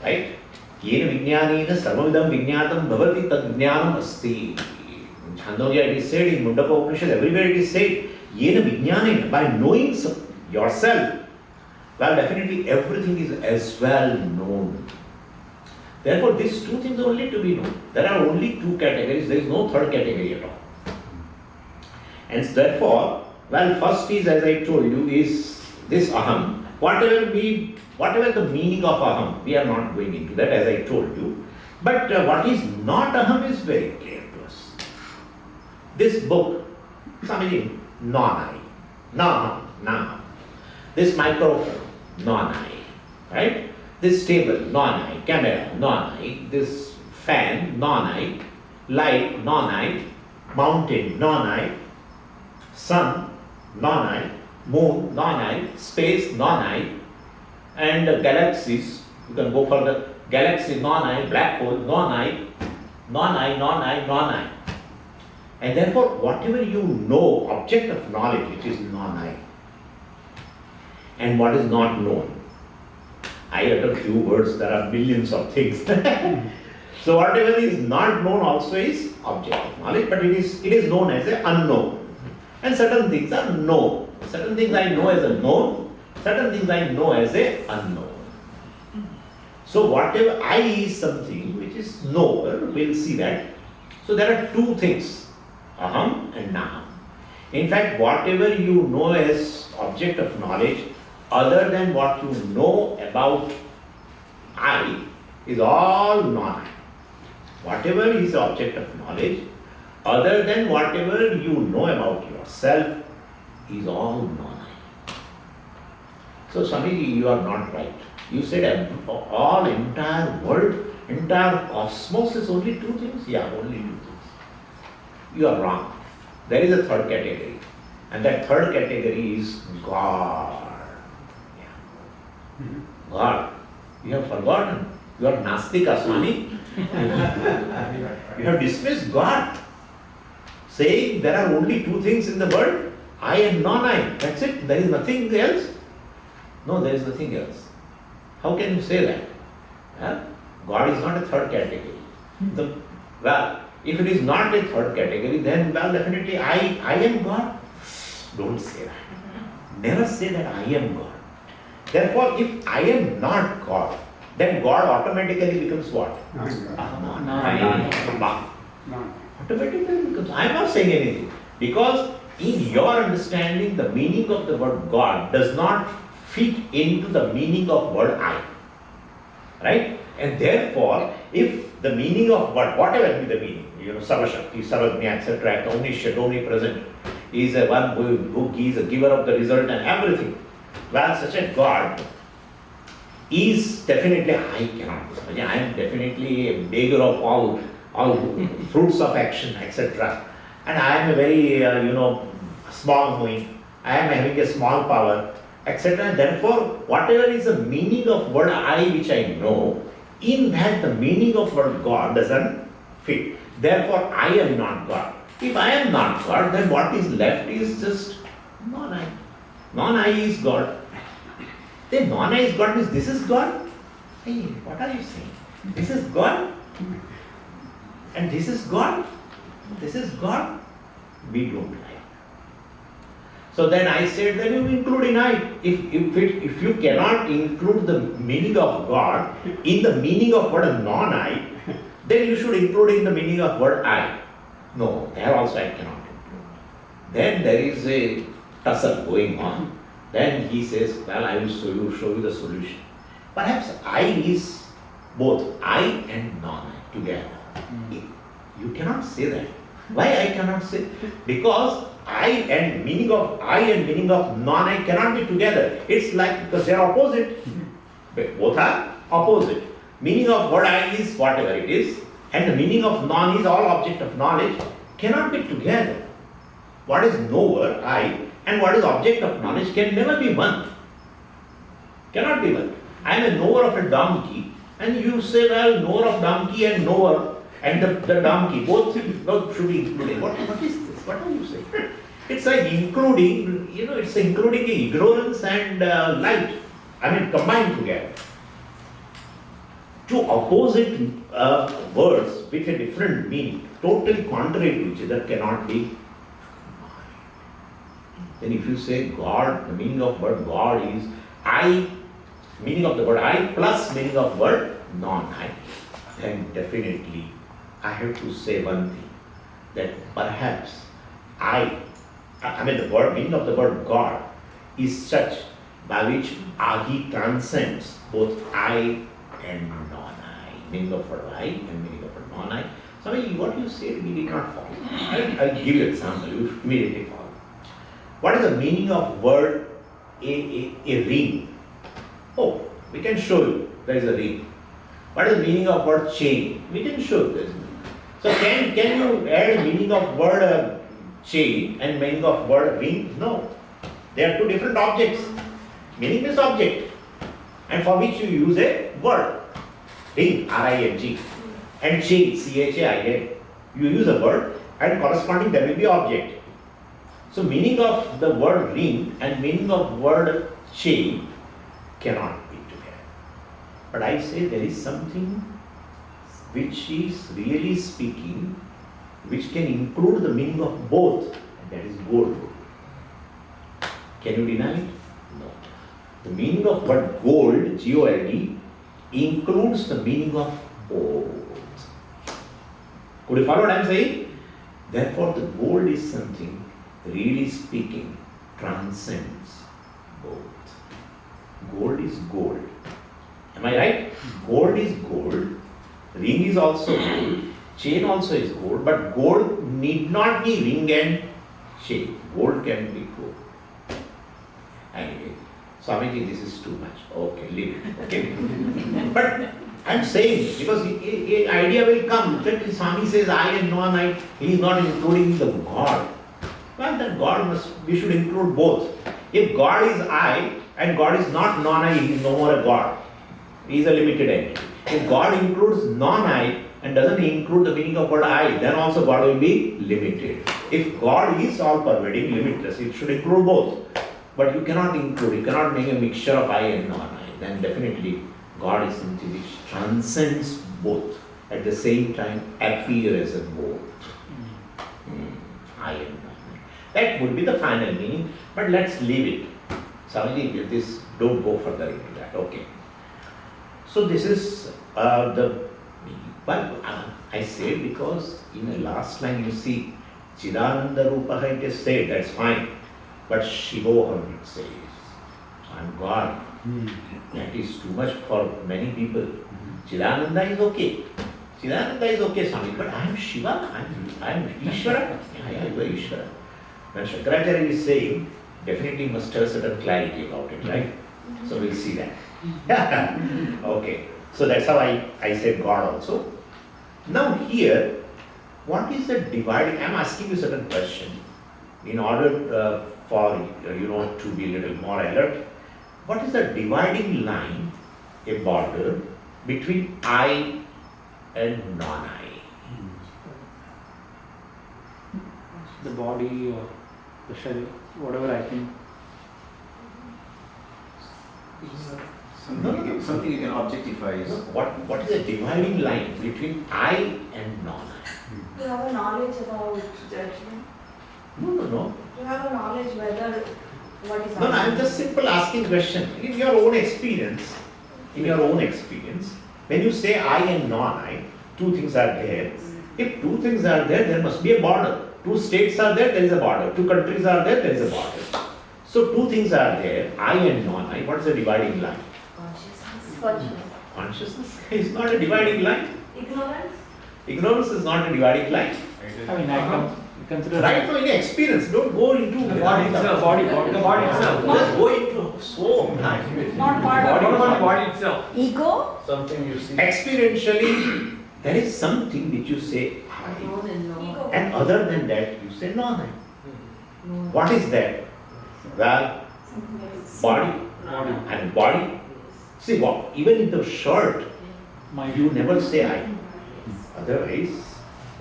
[SPEAKER 5] Right? Yena vijnanena sarvavidam vijnatam bhavati tad vijnanam asti. In Chandogya it is said, in Mundaka Upanishad, everywhere it is said, Yena vijnanena, by knowing yourself, well, definitely everything is as well known. Therefore, these 2 things only to be known. There are only 2 categories, there is no third category at all. And therefore, well, first is, as I told you, is this aham. Whatever the meaning of aham, we are not going into that, as I told you. But what is not aham is very clear to us. This book, Swamiji, non-I, no, no. This microphone, non-I, right? This table, non-I, camera, non-I, this fan, non-I, light, non-I, mountain, non-I, sun, non-I, moon, non-I, space, non-I, and galaxies, you can go further, galaxy, non-I, black hole, non-I, non-I, non-I, non-I. And therefore, whatever you know, object of knowledge, which is non-I, and what is not known. I utter few words, there are millions of things. So whatever is not known also is object of knowledge, but it is known as an unknown. And certain things are known. Certain things I know as a known, certain things I know as a unknown. So whatever I is something which is knower, we'll see that. So there are two things, aham and naham. In fact, whatever you know as object of knowledge, other than what you know about I, is all non-I. Whatever is object of knowledge, other than whatever you know about yourself, is all non-I. So Swamiji, you are not right. You said all entire world, entire cosmos is only two things? Yeah, only two things. You are wrong. There is a third category. And that third category is God. Yeah. God. You have forgotten. You are Nastika, Swami. You have dismissed God. Saying there are only two things in the world, I and non-I. That's it. There is nothing else. No, there is nothing else. How can you say that? Huh? God is not a third category. Well, if it is not a third category, then well, definitely I am God. Don't say that. Never say that I am God. Therefore, if I am not God, then God automatically becomes what? Automatically becomes. I am not saying anything. Because in your understanding, the meaning of the word God does not fit into the meaning of word I. Right? And therefore, if the meaning of whatever be the meaning, Sarvashakti, Sarvagnya, etc., omniscient, omnipresent, is a one who is a giver of the result and everything. Well, such a God is definitely, I cannot be. I am definitely a beggar of all fruits of action, etc. And I am a very, small knowing. I am having a small power, etc. Therefore, whatever is the meaning of word I which I know, in that the meaning of word God doesn't fit. Therefore, I am not God. If I am not God, then what is left is just non-I. Non-I is God. Then non-I is God means this is God? Hey, what are you saying? This is God? And this is God? This is God? We don't like. So then I said, then you include in I. If you cannot include the meaning of God in the meaning of word non-I, then you should include in the meaning of word I. No, there also I cannot include. Then there is a tussle going on. Then he says, well, I will show you the solution. Perhaps I is both I and non-I together. You cannot say that. Why I cannot say? Because I and meaning of non-I cannot be together. It's like, because they are opposite. Both are opposite. Meaning of what I is whatever it is, and the meaning of non is all object of knowledge, cannot be together. What is knower, I, and what is object of knowledge can never be one. Cannot be one. I am a knower of a donkey, and you say, well, knower of donkey and knower, and the donkey, both should be included. What is this? What are you saying? It's like including, it's including ignorance and light. Combined together. Two opposite words with a different meaning, totally contrary to each other, cannot be. Then if you say God, the meaning of word God is I, meaning of the word I plus meaning of word non-I, then definitely I have to say one thing, that perhaps the word, meaning of the word God is such by which Ādi transcends both I and non-I. meaning of word I and meaning of word non-I. Swamiji, what you said we did not follow. I'll give you an example, you immediately follow. What is the meaning of word a ring? Oh, we can show you there is a ring. What is the meaning of word chain? We can show you this. So can you add meaning of word chain and meaning of word ring? No. They are two different objects. Meaning is object, and for which you use a word. Ring, R-I-N-G, and chain, C-H-A-I-N. You use a word and corresponding there will be object. So meaning of the word ring and meaning of word chain cannot be together. But I say there is something which is really speaking, which can include the meaning of both, and that is gold. Can you deny it? No. The meaning of word gold, G-O-L-D, includes the meaning of both. Could you follow what I am saying? Therefore, the gold is something, really speaking, transcends both. Gold is gold. Am I right? Gold is gold. Ring is also gold. Chain also is gold. But gold need not be ring and chain. Gold can be gold. Anyway, Swamiji, this is too much. Okay, leave it. Okay. But I'm saying, because an idea will come that Swami says I and non-I, he is not including the God. Well, then God we should include both. If God is I and God is not non-I, he is no more a God. He is a limited entity. If God includes non-I and doesn't include the meaning of word I, then also God will be limited. If God is all-pervading, limitless, it should include both. But you cannot include, you cannot make a mixture of I and non-I. Then definitely God is something which transcends both. At the same time, appear as a both. I and non-I. That would be the final meaning, but let's leave it. Swamiji, with this, don't go further into that. Okay. So this is the meaning. But I say because in the last line you see, Chidananda Rupaha it is said, that's fine. But Śivoham it says, I'm God. That is too much for many people. Chidananda is okay. Chidananda is okay, Swami, but I am Shiva, I am Ishvara. I am Ishvara. When Śaṅkarācārya is saying, definitely must have certain clarity about it, right? So we'll see that. Okay. So that's how I said God also. Now here, what is the dividing? I am asking you certain question in order for to be a little more alert. What is the dividing line, a border between I and non-I?
[SPEAKER 3] The body or the shell, whatever I think.
[SPEAKER 6] Something you can objectify.
[SPEAKER 5] What is the dividing line between I and non-I?
[SPEAKER 4] You have a knowledge about judgment.
[SPEAKER 5] No.
[SPEAKER 4] You have a knowledge whether what is.
[SPEAKER 5] No, I'm just simple asking question. In your own experience, when you say I and non-I, two things are there. If two things are there, there must be a border. Two states are there is a border. Two countries are there is a border. So two things are there, I and non-I. What is the dividing line?
[SPEAKER 4] Consciousness.
[SPEAKER 5] Consciousness is not a dividing line.
[SPEAKER 4] Ignorance.
[SPEAKER 5] Ignorance is not a dividing line.
[SPEAKER 3] I mean, I consider
[SPEAKER 5] Right now in experience, don't go into
[SPEAKER 3] the body itself. The body itself.
[SPEAKER 5] Just go into so much.
[SPEAKER 4] Not part of
[SPEAKER 3] What about the
[SPEAKER 4] it.
[SPEAKER 3] body itself?
[SPEAKER 4] Ego.
[SPEAKER 6] Something you see.
[SPEAKER 5] Experientially, there is something which you say I,
[SPEAKER 4] Ego.
[SPEAKER 5] and other than that you say non-I. What is that? Well, body and body. See what? Even in the shirt, you never say I. Otherwise,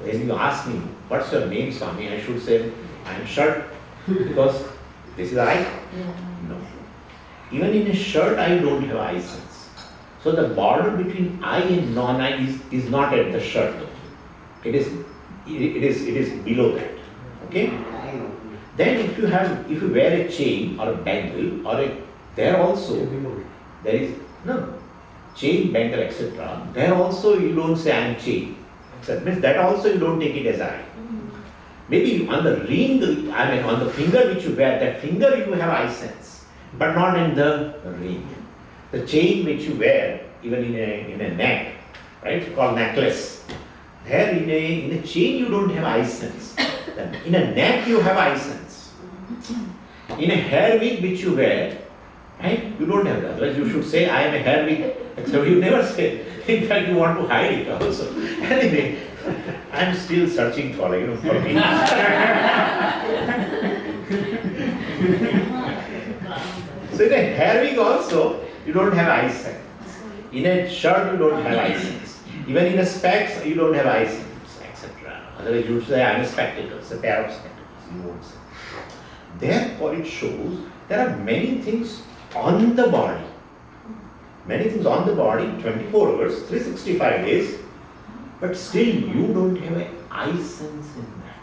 [SPEAKER 5] when you ask me, what's your name, Swami? I should say, I am shirt because this is I. No. Even in a shirt, I don't have I sense. So the border between I and non-I is not at the shirt. It is below that. Okay. Then if you wear a chain or a bangle or there also there is chain, bangle, etc. There also you don't say I am chain. That means that also you don't take it as I. Maybe on the ring, on the finger which you wear, that finger you have I sense, but not in the ring. The chain which you wear, even in a neck, right? Called necklace. There in a chain you don't have eye sense. Then in a neck you have eye sense. In a hair wig which you wear, right? You don't have that. Otherwise you should say I am a hair wig. Except you never say. In fact, you want to hide it also. Anyway, I am still searching for for me. So in a hair wig also, you don't have eye sense. In a shirt, you don't have eye sense. Even in a specs, you don't have eye sense, etc. Otherwise, you would say, I am a spectacles, a pair of spectacles. You won't say. Therefore, it shows there are many things on the body. Many things on the body, 24 hours, 365 days, but still you don't have an eye sense in that.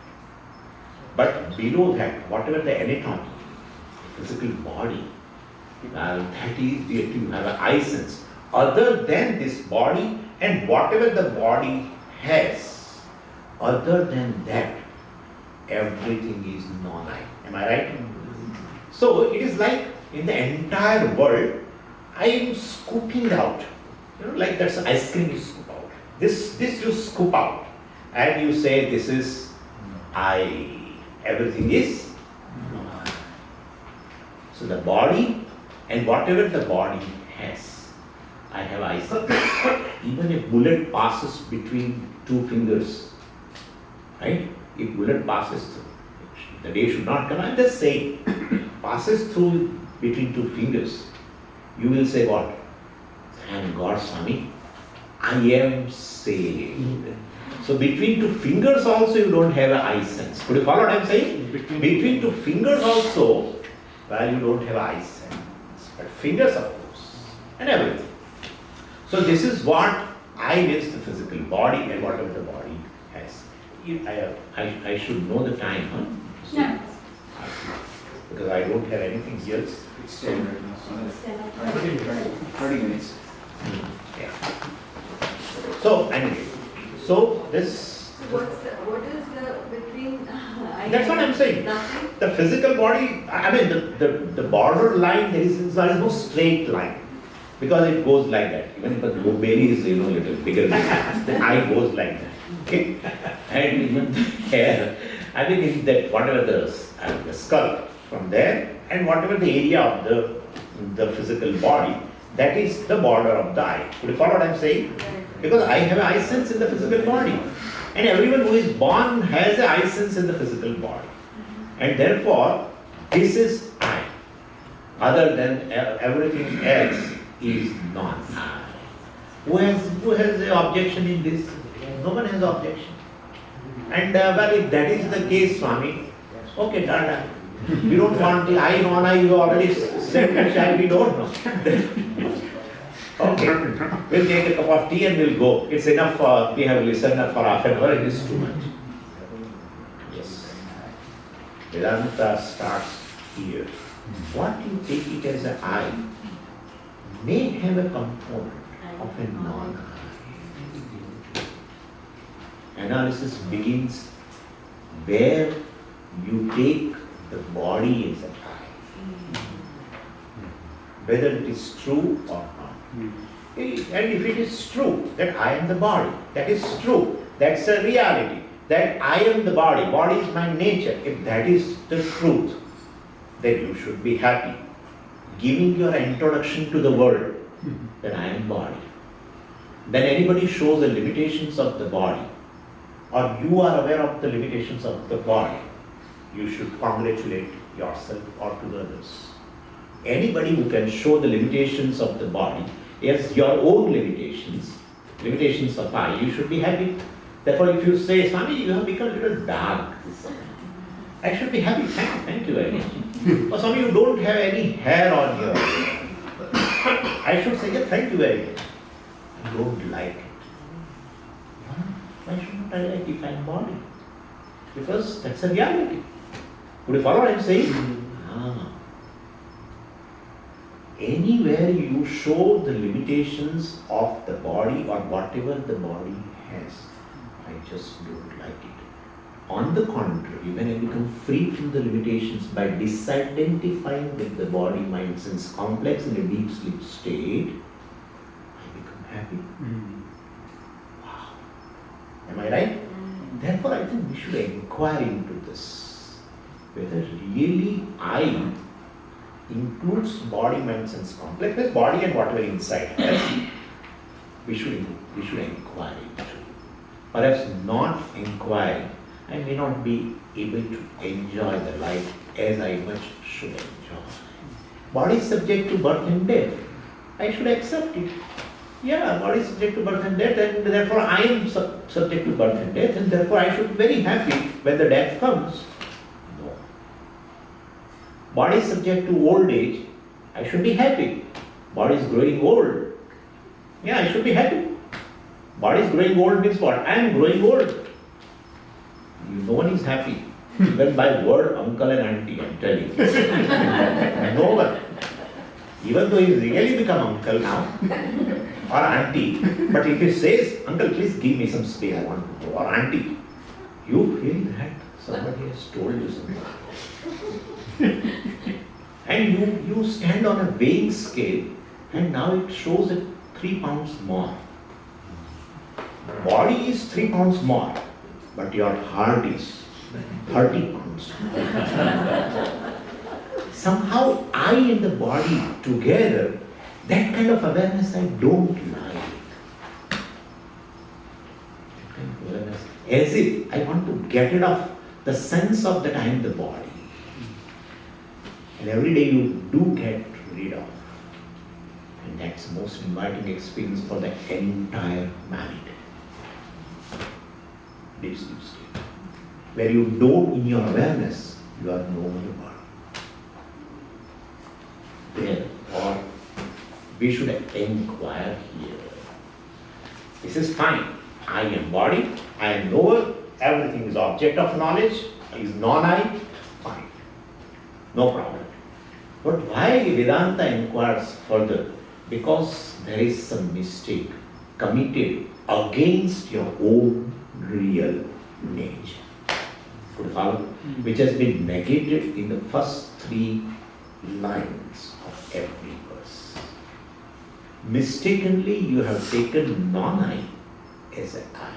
[SPEAKER 5] But below that, whatever the anatomy, physical body, that is you have an eye sense. Other than this body and whatever the body has, other than that, everything is non-I. Am I right? So it is like in the entire world, I am scooping out. Like that's ice cream you scoop out. This you scoop out. And you say this is I. Everything is non-I. So the body and whatever the body has, I have eyes. Even if bullet passes between two fingers, right? If bullet passes through, the day should not come. I'm just saying, passes through between two fingers, you will say what? Thank God, Swami, I am saved. So between two fingers also you don't have an eye sense. Could you follow what I'm saying? Between two fingers also, well, you don't have eye sense. But fingers of course, and everything. So this is what I means the physical body and whatever the body has. I should know the time, huh?
[SPEAKER 4] Yeah.
[SPEAKER 5] Because I don't have anything else.
[SPEAKER 6] It's 10 right now. So 30 minutes.
[SPEAKER 5] Yeah. So anyway, so this.
[SPEAKER 4] What is the between?
[SPEAKER 5] That's what I'm saying.
[SPEAKER 4] Nothing.
[SPEAKER 5] The physical body, I mean the border line, there is no straight line. Because it goes like that. Even if the belly is a little bigger, the eye goes like that. Okay? And even the hair, I mean in that whatever the skull from there and whatever the area of the physical body, that is the border of the eye. Could you follow what I'm saying? Because I have an eye sense in the physical body. And everyone who is born has an eye sense in the physical body. And therefore, this is I. Other than everything else is non-I. Who has an objection in this? No one has objection. And well, if that is the case, Swami, okay, Tata. We don't want the I, non-I, you already said which I, we don't know. Okay, we'll take a cup of tea and we'll go. It's enough for, we have listened for half an hour, it is too much. Yes. Vedanta starts here. What you take it as an I may have a component of a non-I. Analysis begins where you take the body as an I. Whether it is true or not. And if it is true that I am the body, that is true, that's a reality, that I am the body is my nature, if that is the truth, then you should be happy. Giving your introduction to the world, that I am body. Then anybody shows the limitations of the body, or you are aware of the limitations of the body, you should congratulate yourself or to others. Anybody who can show the limitations of the body as your own limitations of I, you should be happy. Therefore, if you say, Swami, you have become a little dark, I should be happy. Thank you very much. Or Swami, you don't have any hair on your head. I should say, yeah, thank you very much. I don't like it. Why shouldn't I like if I am body? Because that's a reality. Would you follow what I am saying? Anywhere you show the limitations of the body or whatever the body has, I just don't like it. On the contrary, when I become free from the limitations by disidentifying with the body, mind, sense complex in a deep sleep state, I become happy. Am I right? Therefore, I think we should inquire into this. Whether really I includes body, mind, sense complex, with body and whatever inside. Yes? We should inquire into. Perhaps not inquiring, I may not be able to enjoy the life as I much should enjoy. Body is subject to birth and death. I should accept it. Yeah, body is subject to birth and death, and therefore I am subject to birth and death, and therefore I should be very happy when the death comes. No. Body is subject to old age. I should be happy. Body is growing old. Yeah, I should be happy. Body is growing old means what? I am growing old. No one is happy. Even by word uncle and auntie, I am telling you. No one. Even though he really become uncle now, or auntie, but if he says, uncle, please give me some space, I want to go, or auntie, you feel that somebody has told you something. And you stand on a weighing scale, and now it shows it 3 pounds more. Body is 3 pounds more, but your heart is 30 pounds more. Somehow I and the body together, that kind of awareness I don't like. That kind of awareness, as if I want to get rid of the sense of that I am the body. And every day you do get rid of. And that's the most inviting experience for the entire humanity. Deep sleep state. Where you know in your awareness, you are no more the body. Therefore, we should inquire here. This is fine. I am body, I am knower, everything is object of knowledge, is non-I, fine. No problem. But why Vedanta inquires further? Because there is some mistake committed against your own real nature. Could you follow? Which has been negated in the first 3 lines of every verse. Mistakenly you have taken non-I as an I.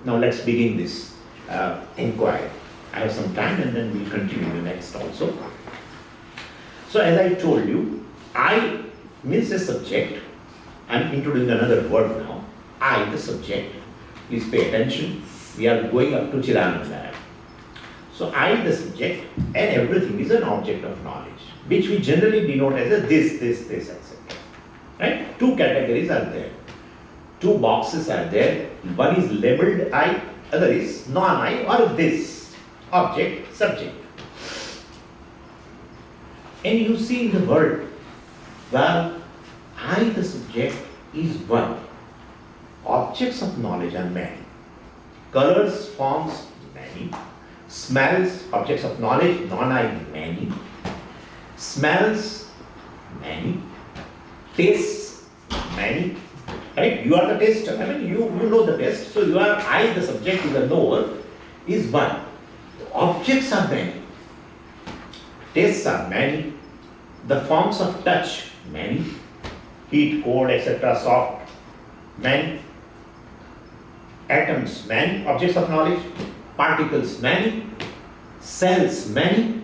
[SPEAKER 5] Now let's begin this inquiry. I have some time and then we'll continue the next also. So as I told you, I means a subject. I'm introducing another word now. I, the subject. Please pay attention. We are going up to Chidananda. So I, the subject, and everything is an object of knowledge, which we generally denote as a this, etc. Right? 2 categories are there. 2 boxes are there. One is labeled I, other is non-I or this, object, subject. And you see in the world, well, I, the subject, is one. Objects of knowledge are many. Colors, forms, many. Smells, objects of knowledge, non-I, many. Smells, many. Tastes, many. Right? You are the taster. I mean, you know the taste. So you are, I, the subject, is the knower, is one. The objects are many. Tastes are many. The forms of touch, many. Heat, cold, etc., soft, many. Atoms, many. Objects of knowledge. Particles, many. Cells, many.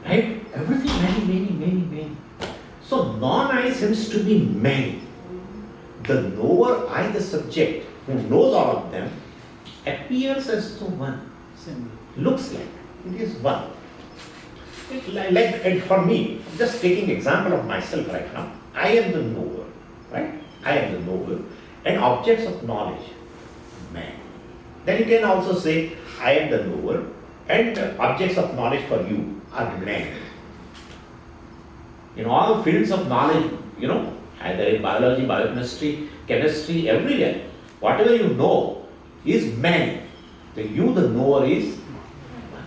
[SPEAKER 5] Right? Everything, many. So non-I seems to be many. The knower, I, the subject, who knows all of them, appears as to one. Looks like it is one. Like for me, just taking example of myself right now, I am the knower, right? I am the knower, and objects of knowledge, many. Then you can also say, I am the knower, and objects of knowledge for you are many. In all fields of knowledge, either in biology, biochemistry, chemistry, everywhere, whatever you know is many. The you, the knower, is one.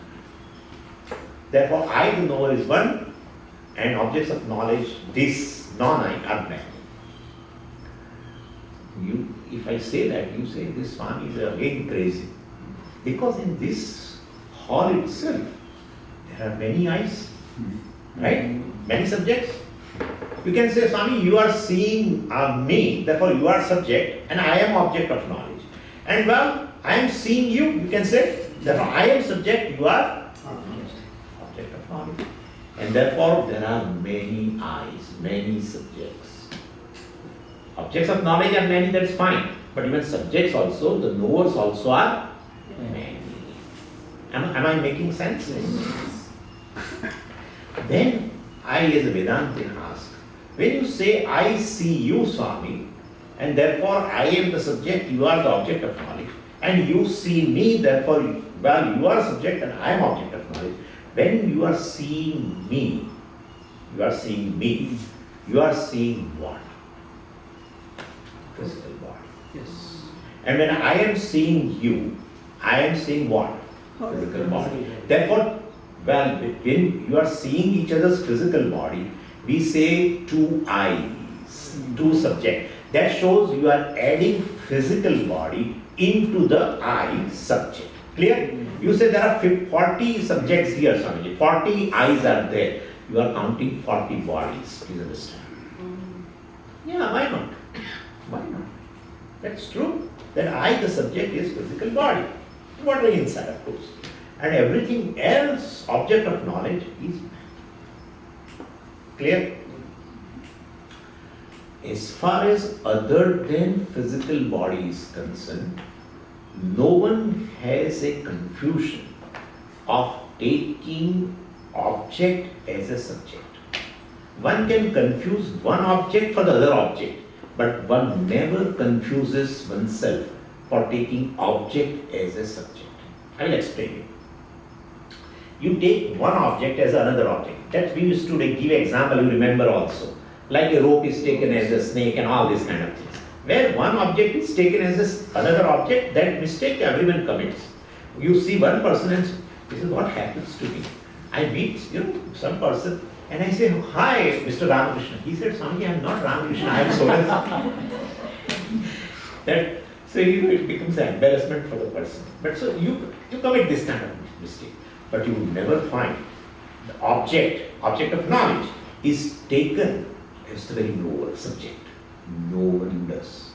[SPEAKER 5] Therefore, I, the knower, is one, and objects of knowledge, this non-I, are many. If I say that, you say this Swami is again crazy. Because in this hall itself, there are many eyes, right? Many subjects. You can say, Swami, you are seeing me, therefore you are subject, and I am object of knowledge. And well, I am seeing you, you can say, therefore I am subject, you are object of knowledge. And therefore there are many eyes, many subjects. Objects of knowledge are many, that is fine. But even subjects also, the knowers also are many. Am I making sense? Then I as a Vedantin ask, when you say I see you, Swami, and therefore I am the subject, you are the object of knowledge, and you see me, therefore, well, you are subject and I am object of knowledge. When you are seeing me, you are seeing what? Physical body.
[SPEAKER 3] Yes.
[SPEAKER 5] And when I am seeing you, I am seeing what? Physical body. Therefore, well, when you are seeing each other's physical body, we say two eyes, two subjects. That shows you are adding physical body into the I subject. Clear? You say there are 40 subjects here, Swamiji. 40 eyes are there. You are counting 40 bodies. Please understand. Yeah, why not? Why not? That's true. That I, the subject, is physical body. What are inside, of course. And everything else, object of knowledge, is clear. As far as other than physical body is concerned, no one has a confusion of taking object as a subject. One can confuse one object for the other object, but one never confuses oneself for taking object as a subject. I will explain you. You take one object as another object. That we used to give example, you remember also. Like a rope is taken as a snake and all these kind of things. Where one object is taken as another object, that mistake everyone commits. You see one person and this is what happens to me. I meet some person and I say, hi, Mr. Ramakrishna. He said, Swamiji, I am not Ramakrishna, I am so so it becomes an embarrassment for the person. But so you commit this kind of mistake. But you will never find the object of knowledge is taken as the very lower subject. No one does.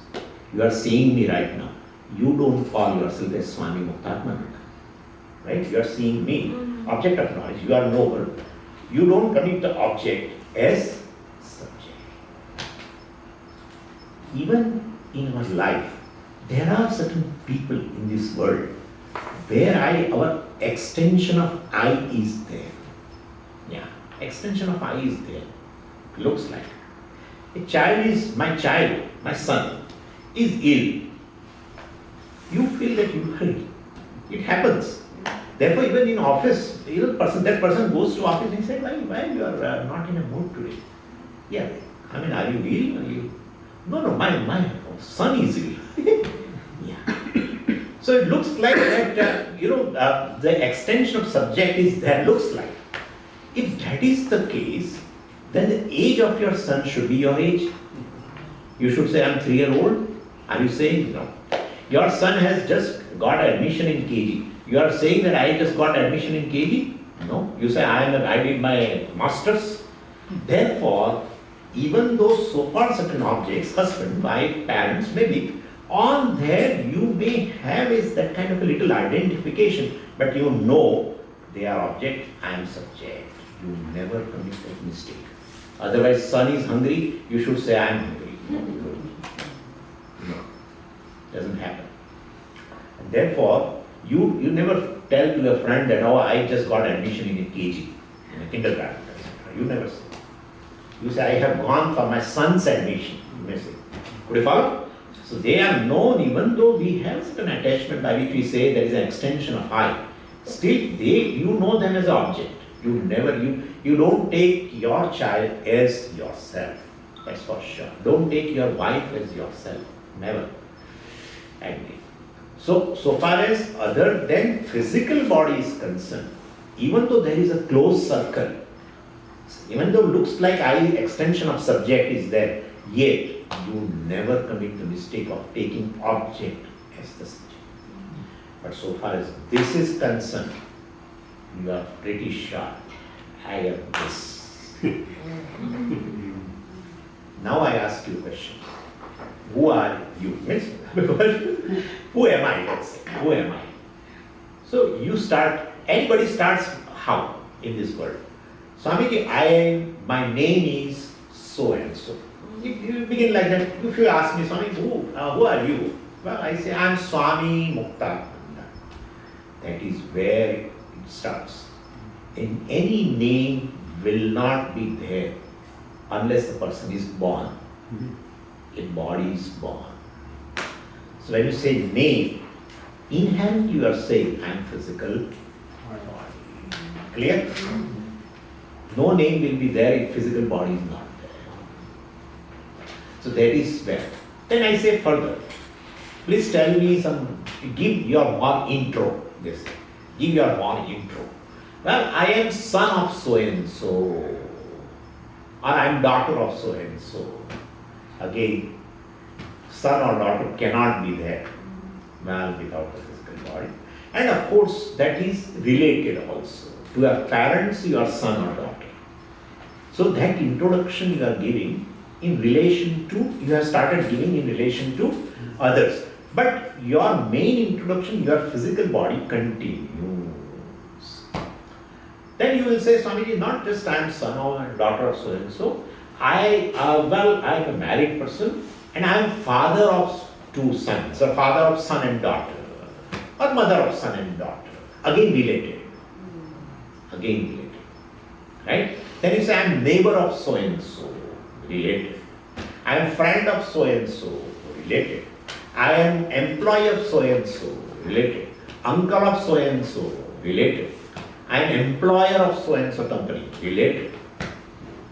[SPEAKER 5] You are seeing me right now. You don't call yourself as Swami Muktatmananda. Right? You are seeing me. Object of knowledge. You are knower. You don't commit the object as subject. Even in our life, there are certain people in this world where our extension of I is there. Yeah, extension of I is there. Looks like. My son is ill. You feel that you are ill. It happens. Therefore, even in office, that person goes to office and he said, why you are not in a mood today? Yeah, I mean, are you ill? No, my son is ill. Yeah. So it looks like that, the extension of subject is there, looks like. If that is the case, then the age of your son should be your age. You should say, I am 3-year-old. Are you saying no? Your son has just got admission in KG. You are saying that I just got admission in KG? No. You say, I did my master's. Therefore, even though so-called certain objects, husband, wife, parents, maybe, on there you may have is that kind of a little identification, but you know they are object, I am subject. You never commit that mistake. Otherwise, son is hungry, you should say, I am hungry. No, doesn't happen. And therefore, you never tell to your friend that, I just got admission in a KG, in a kindergarten, etc. You never say. You say, I have gone for my son's admission. You may say. Could you follow? So they are known, even though we have certain attachment by which we say there is an extension of I. Still, you know them as an object. You don't take your child as yourself. That's for sure. Don't take your wife as yourself. Never. Agree. So far as other than physical body is concerned, even though there is a closed circle, even though looks like I extension of subject is there, yet you never commit the mistake of taking object as the subject. But so far as this is concerned, you are pretty sure I am this. Now I ask you a question. Who are you? Who am I? Let's say. Who am I? So you start, anybody starts how in this world? Swamiji, my name is so and so. You begin like that. If you ask me, Swami, who are you? Well, I say, I am Swami Muktatmananda. That is where it starts. And any name will not be there unless the person is born. A body is born. So when you say name, inherently you are saying, I am physical body. Clear? No name will be there if physical body is not there. So that is where. Then I say further, please tell me give your one intro. Yes. Give your one intro. Well, I am son of so and so, or I am daughter of so and so. Again, son or daughter cannot be there, well, without the physical body. And of course, that is related also. To your parents, you are son or daughter. So that introduction you are giving in relation to, you have started giving in relation to others. But your main introduction, your physical body continues. Then you will say, Swamiji, not just I am son or daughter of so and so. I am a married person and I am father of two sons, or father of son and daughter, or mother of son and daughter. Again related. Again related. Right? Then you say, I am neighbor of so and so. Related. I am friend of so and so. Related. I am employee of so and so. Related. Uncle of so and so. Related. I am employer of so and so company. Related.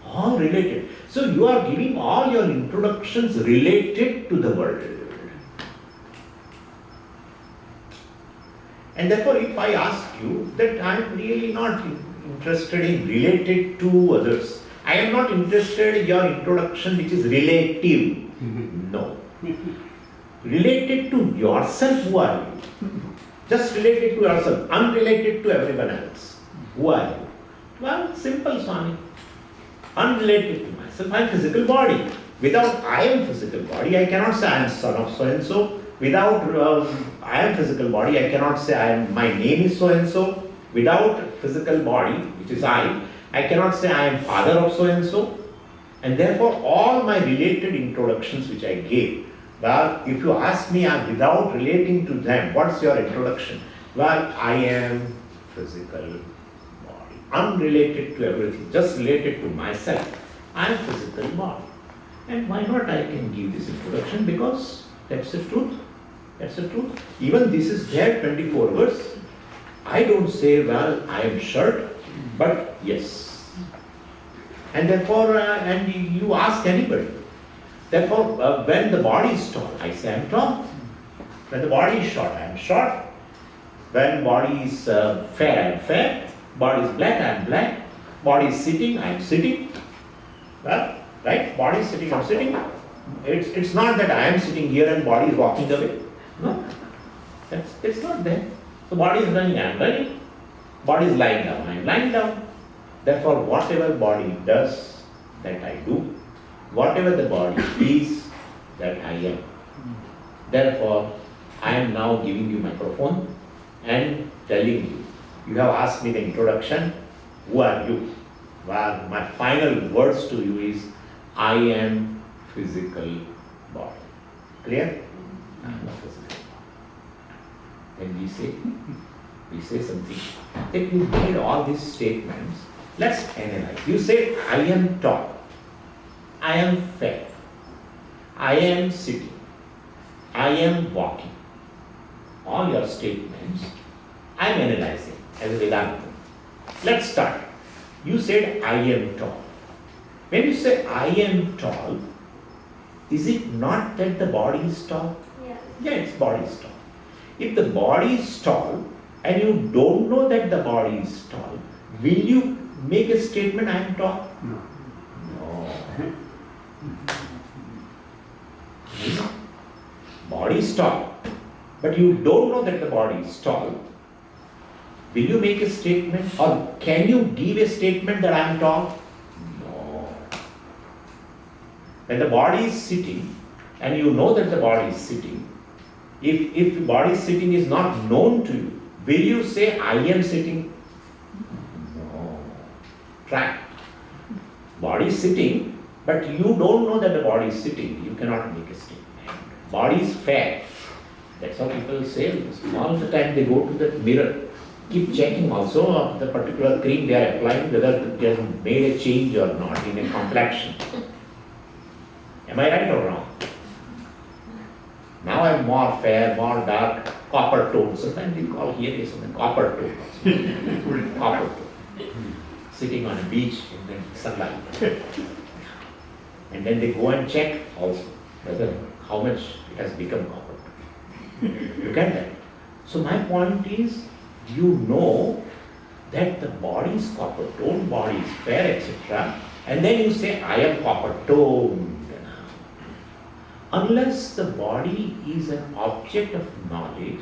[SPEAKER 5] All related. So you are giving all your introductions related to the world. And therefore, if I ask you that I am really not interested in related to others, I am not interested in your introduction which is relative. No. Related to yourself, who are you? Just related to yourself, unrelated to everyone else. Who are you? Well, simple, Swami. Unrelated to myself, I am physical body. Without I am physical body, I cannot say I am son of so and so. Without I am physical body, I cannot say my name is so and so. Without physical body, which is I cannot say I am father of so and so. And therefore, all my related introductions which I gave, well, if you ask me without relating to them, what's your introduction? Well, I am physical body, unrelated to everything, just related to myself. I am physical body. And why not I can give this introduction? Because that's the truth. That's the truth. Even this is there, 24 verse. I don't say, well, I am short, but yes. And therefore, and you ask anybody. Therefore, when the body is tall, I say I am tall. When the body is short, I am short. When body is fair, I am fair. Body is black, I am black. Body is sitting, I am sitting. Well, right? Body is sitting, I am sitting. It's not that I am sitting here and body is walking away. No. It's not there. So body is running, I am running. Body is lying down, I am lying down. Therefore, whatever body does, that I do. Whatever the body is, that I am. Therefore, I am now giving you microphone and telling you. You have asked me the introduction. Who are you? Well, my final words to you is, I am physical body. Clear? I am a physical body. Then we say something. If you made all these statements, let's analyze. You say, I am tall. I am fair. I am sitting. I am walking. All your statements, I am analyzing as a Vedānta. Let's start. You said, I am tall. When you say, I am tall, is it not that the body is tall?
[SPEAKER 4] Yeah.
[SPEAKER 5] Yeah, its body is tall. If the body is tall and you don't know that the body is tall, will you make a statement, I am tall?
[SPEAKER 3] No.
[SPEAKER 5] No. Body is tall, but you don't know that the body is tall. Will you make a statement, or can you give a statement that I am tall? No. When the body is sitting and you know that the body is sitting, If body sitting is not known to you, will you say, I am sitting? No. Try. Body is sitting, but you don't know that the body is sitting. You cannot make a statement. Body is fair. That's how people say all the time they go to the mirror. Keep checking also of the particular cream they are applying, whether it has made a change or not in a complexion. Am I right or wrong? Now I am more fair, more dark, copper tone. Sometimes we call here something copper tone. Copper tone. Sitting on a beach in the sunlight. And then they go and check also whether how much it has become copper tone. You get that? So my point is, you know that the body is copper tone, body is fair, etc. And then you say, I am copper tone. Unless the body is an object of knowledge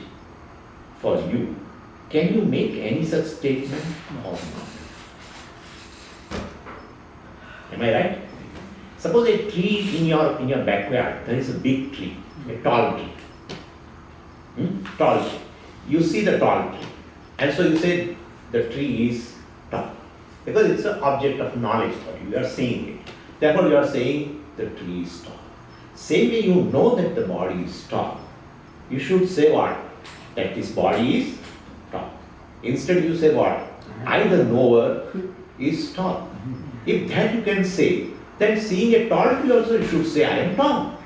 [SPEAKER 5] for you, can you make any such statement or not? Am I right? Suppose a tree in your backyard, there is a big tree, a tall tree. Tall tree. You see the tall tree. And so you say the tree is tall. Because it's an object of knowledge for you. You are seeing it. Therefore you are saying the tree is tall. Same way you know that the body is tall. You should say what? That this body is tall. Instead you say what? I the knower is tall. If that you can say, then seeing a tall tree also you should say I am tall.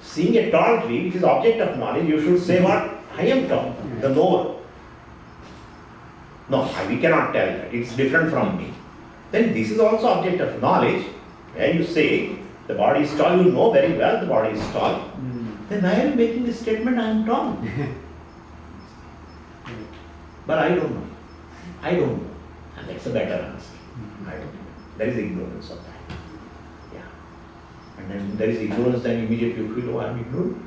[SPEAKER 5] Seeing a tall tree which is object of knowledge, you should say what? I am tall, the knower. No, we cannot tell that. It's different from me. Then this is also object of knowledge. Where you say the body is tall, you know very well the body is tall. Then why are you making the statement I am tall? But I don't know. I don't know. And that's a better answer. I don't know. There is ignorance of that. Yeah. And then there is ignorance, then immediately you feel, oh, I am ignorant.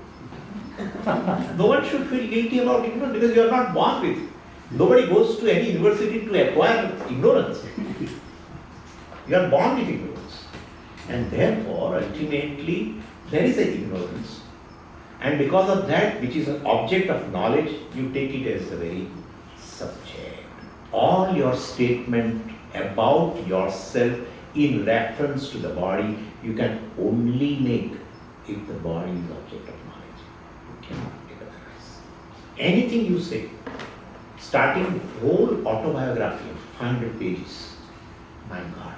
[SPEAKER 5] No one should feel guilty about ignorance because you are not born with it. Nobody goes to any university to acquire ignorance. You are born with ignorance. And therefore, ultimately, there is an ignorance. And because of that, which is an object of knowledge, you take it as a very subject. All your statement about yourself in reference to the body, you can only make if the body is object of knowledge. You cannot make otherwise. Anything you say, starting whole autobiography of 500 pages, my God,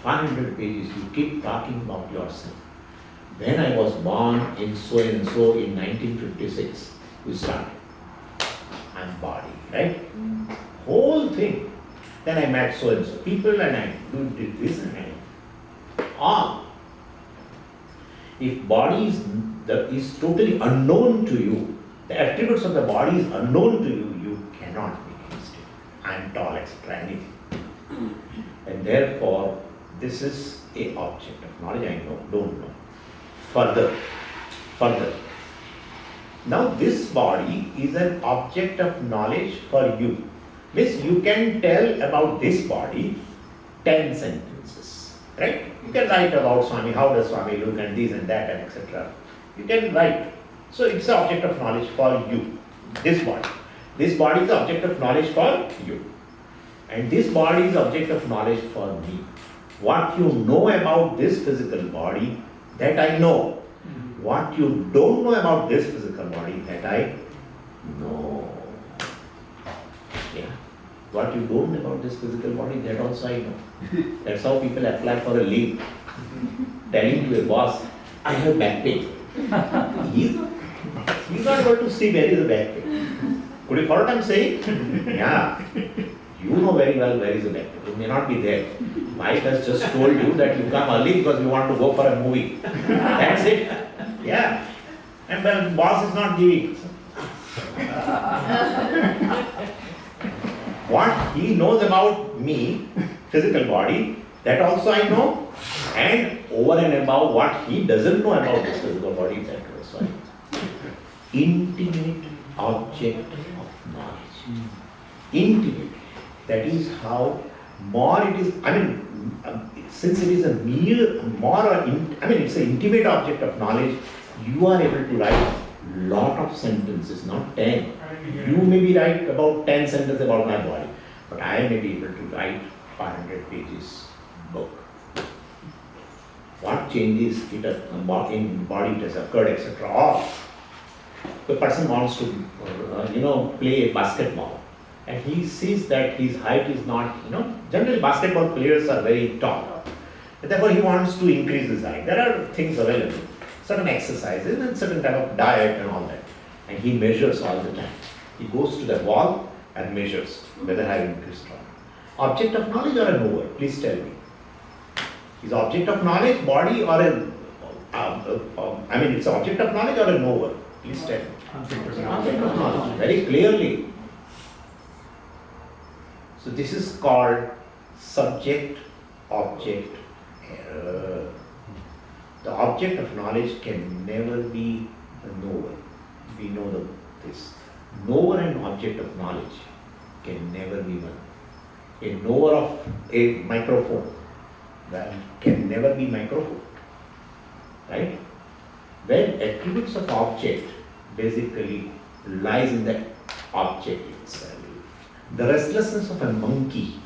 [SPEAKER 5] 500 pages, you keep talking about yourself. When I was born in so and so in 1956, you start. I'm body, right? Whole thing. Then I met so and so people and I did this and I all. If body is totally unknown to you, the attributes of the body is unknown to you, you cannot make a mistake. I am tall, etc. anything. And therefore, this is a object of knowledge, I know, don't know. Further. Now this body is an object of knowledge for you. Means you can tell about this body 10 sentences, right? You can write about Swami, how does Swami look and this and that and etc. You can write. So it's an object of knowledge for you, this body. This body is object of knowledge for you. And this body is object of knowledge for me. What you know about this physical body, that I know. What you don't know about this physical body, that I know. Yeah. What you don't know about this physical body, that also I know. That's how people apply for a leave. Telling to a boss, I have back pain. He's not able to see where is the back pain. Could you follow what I'm saying? Yeah. You know very well where is the back pain. You may not be there. Wife has just told you that you come early because you want to go for a movie. That's it. Yeah. And the boss is not giving. What he knows about me, physical body, that also I know. And over and above what he doesn't know about this physical body, that also I know. Intimate object of knowledge. Intimate. That is how more it is, since it is it's an intimate object of knowledge, you are able to write lot of sentences, not 10. You may be write about 10 sentences about my body, but I may be able to write 500 pages book. What changes in the body it has occurred, etc. Or the person wants to, play basketball, and he sees that his height is not, generally basketball players are very tall. Therefore, he wants to increase his height. There are things available, certain exercises and certain type of diet and all that. And he measures all the time. He goes to the wall and measures whether I have increased or not. Object of knowledge or a knower? Please tell me. Is object of knowledge body or it's object of knowledge or a knower? Please tell me. Object of knowledge. Very clearly. So this is called subject-object error. The object of knowledge can never be a knower. We know this. Knower and object of knowledge can never be one. A knower of a microphone can never be microphone. Right? When attributes of object basically lies in the object itself. The restlessness of a monkey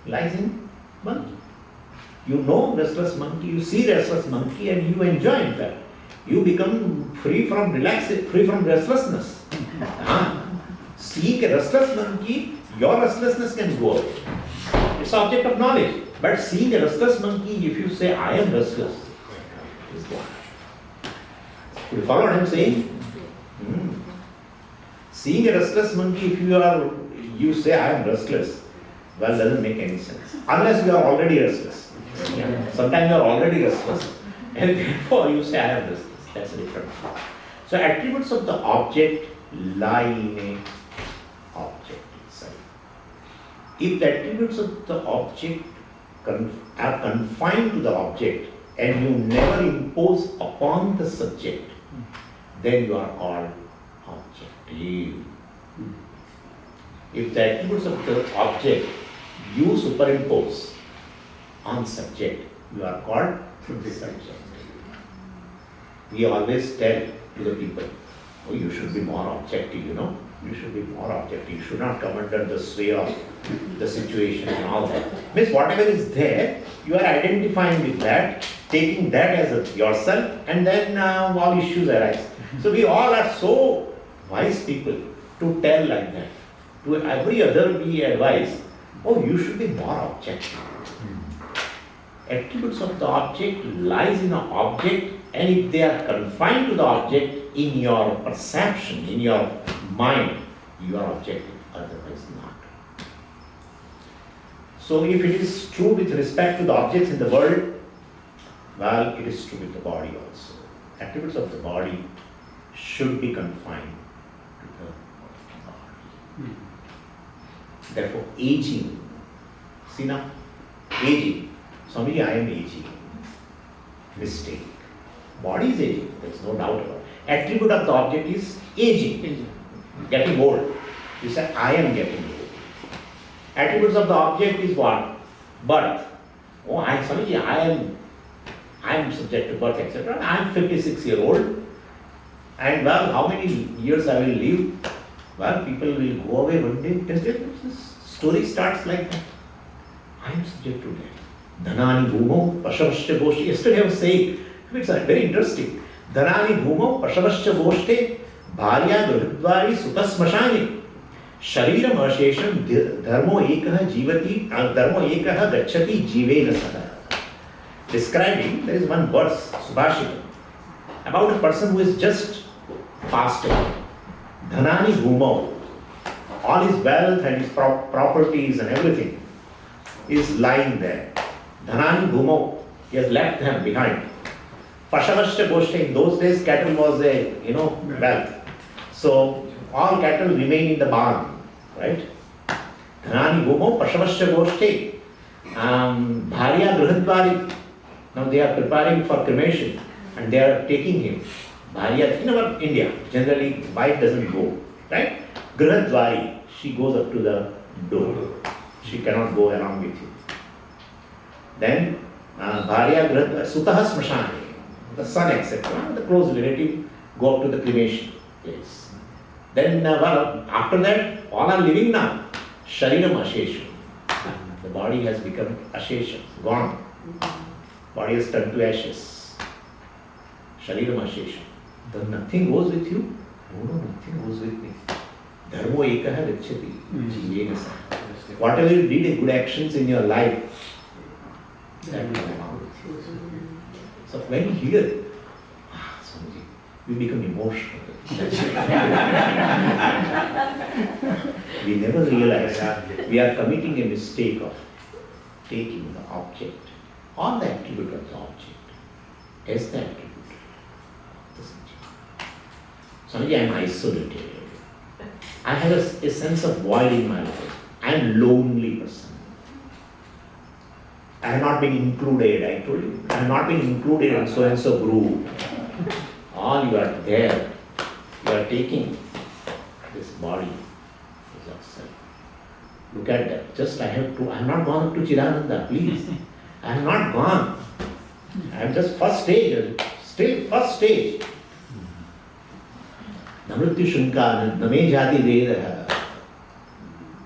[SPEAKER 5] lies in monkey. You know restless monkey, you see restless monkey and you enjoy in fact. You become free from restlessness. Seeing a restless monkey, your restlessness can go away. It's object of knowledge. But seeing a restless monkey, if you say, I am restless, it's gone. You follow what I'm saying? Seeing a restless monkey, if you say, I am restless, well, doesn't make any sense. Unless you are already restless. Sometimes you are already restless, and therefore you say, I am restless. That's a different thing. So attributes of the object lie in a object itself. If the attributes of the object are confined to the object and you never impose upon the subject, then you are called objective. If the attributes of the object you superimpose on subject, you are called subject. We always tell to the people, oh, you should be more objective, You should be more objective. You should not come under the sway of the situation and all that. Means whatever is there, you are identifying with that, taking that as yourself, and then all issues arise. So we all are so wise people to tell like that. To every other we advise, oh, you should be more objective. Attributes of the object lies in an object, and if they are confined to the object in your perception, in your mind, you are objective, otherwise not. So if it is true with respect to the objects in the world, well, it is true with the body also. Attributes of the body should be confined to the body. Therefore, aging. See now, aging. Swamiji, I am aging. Mistake. Body is aging, there is no doubt about it. Attribute of the object is aging. Getting old. You say, I am getting old. Attributes of the object is what? Birth. Oh, Swamiji, I am subject to birth, etc. I am 56-year-old. And well, how many years I will live? Well, people will go away one day. The story starts like that. I am subject to death. Dhanani bhumo pashavasya goshte. Yesterday I was saying, it's very interesting. Dhanani bhumo pashavasya goshte bhaya grihadvari sutasmashani shariram ashesham dharmo ekah jivati dharmo ekah gacchati jivena sada. Describing, there is one verse, Subhashita, about a person who is just passed away. Dhanani bhumo, all his wealth and his properties and everything is lying there. Dhanani bhumo, he has left them behind. Pashavasya goshte, in those days cattle was a wealth. So all cattle remain in the barn, right? Dhanani bhumo pashavasya goshte bhaya grihadvari. Now they are preparing for cremation and they are taking him. Bhaya, in our India, generally wife doesn't go, right? Grihadvari, she goes up to the door. She cannot go along with him. Then Bharya Grihadvari, Sutaha Smashani, the son, etc., the close relative, go up to the cremation place. Then, after that, all are living now. Shariram ashesham. The body has become ashesham, gone. Body has turned to ashes. Shariram ashesham. Then nothing goes with you? No, nothing goes with me. Dharmo ekaha gacchati. Jivena sa. Whatever you did, good actions in your life, that will come out with you. So when you hear, Swamiji, we become emotional. We never realize we are committing a mistake of taking the object or the attribute of the object as the attribute of the subject. Swamiji, I am isolated. I have a sense of void in my life. I am a lonely person. I have not been included, I told you. I have not been included in so and so group. All you are there. You are taking this body as yourself. Look at that. Just I have not gone up to Chidananda, please. I have not gone. I am just first stage, still first stage. Namrityu Shunka, Name Jati Veda,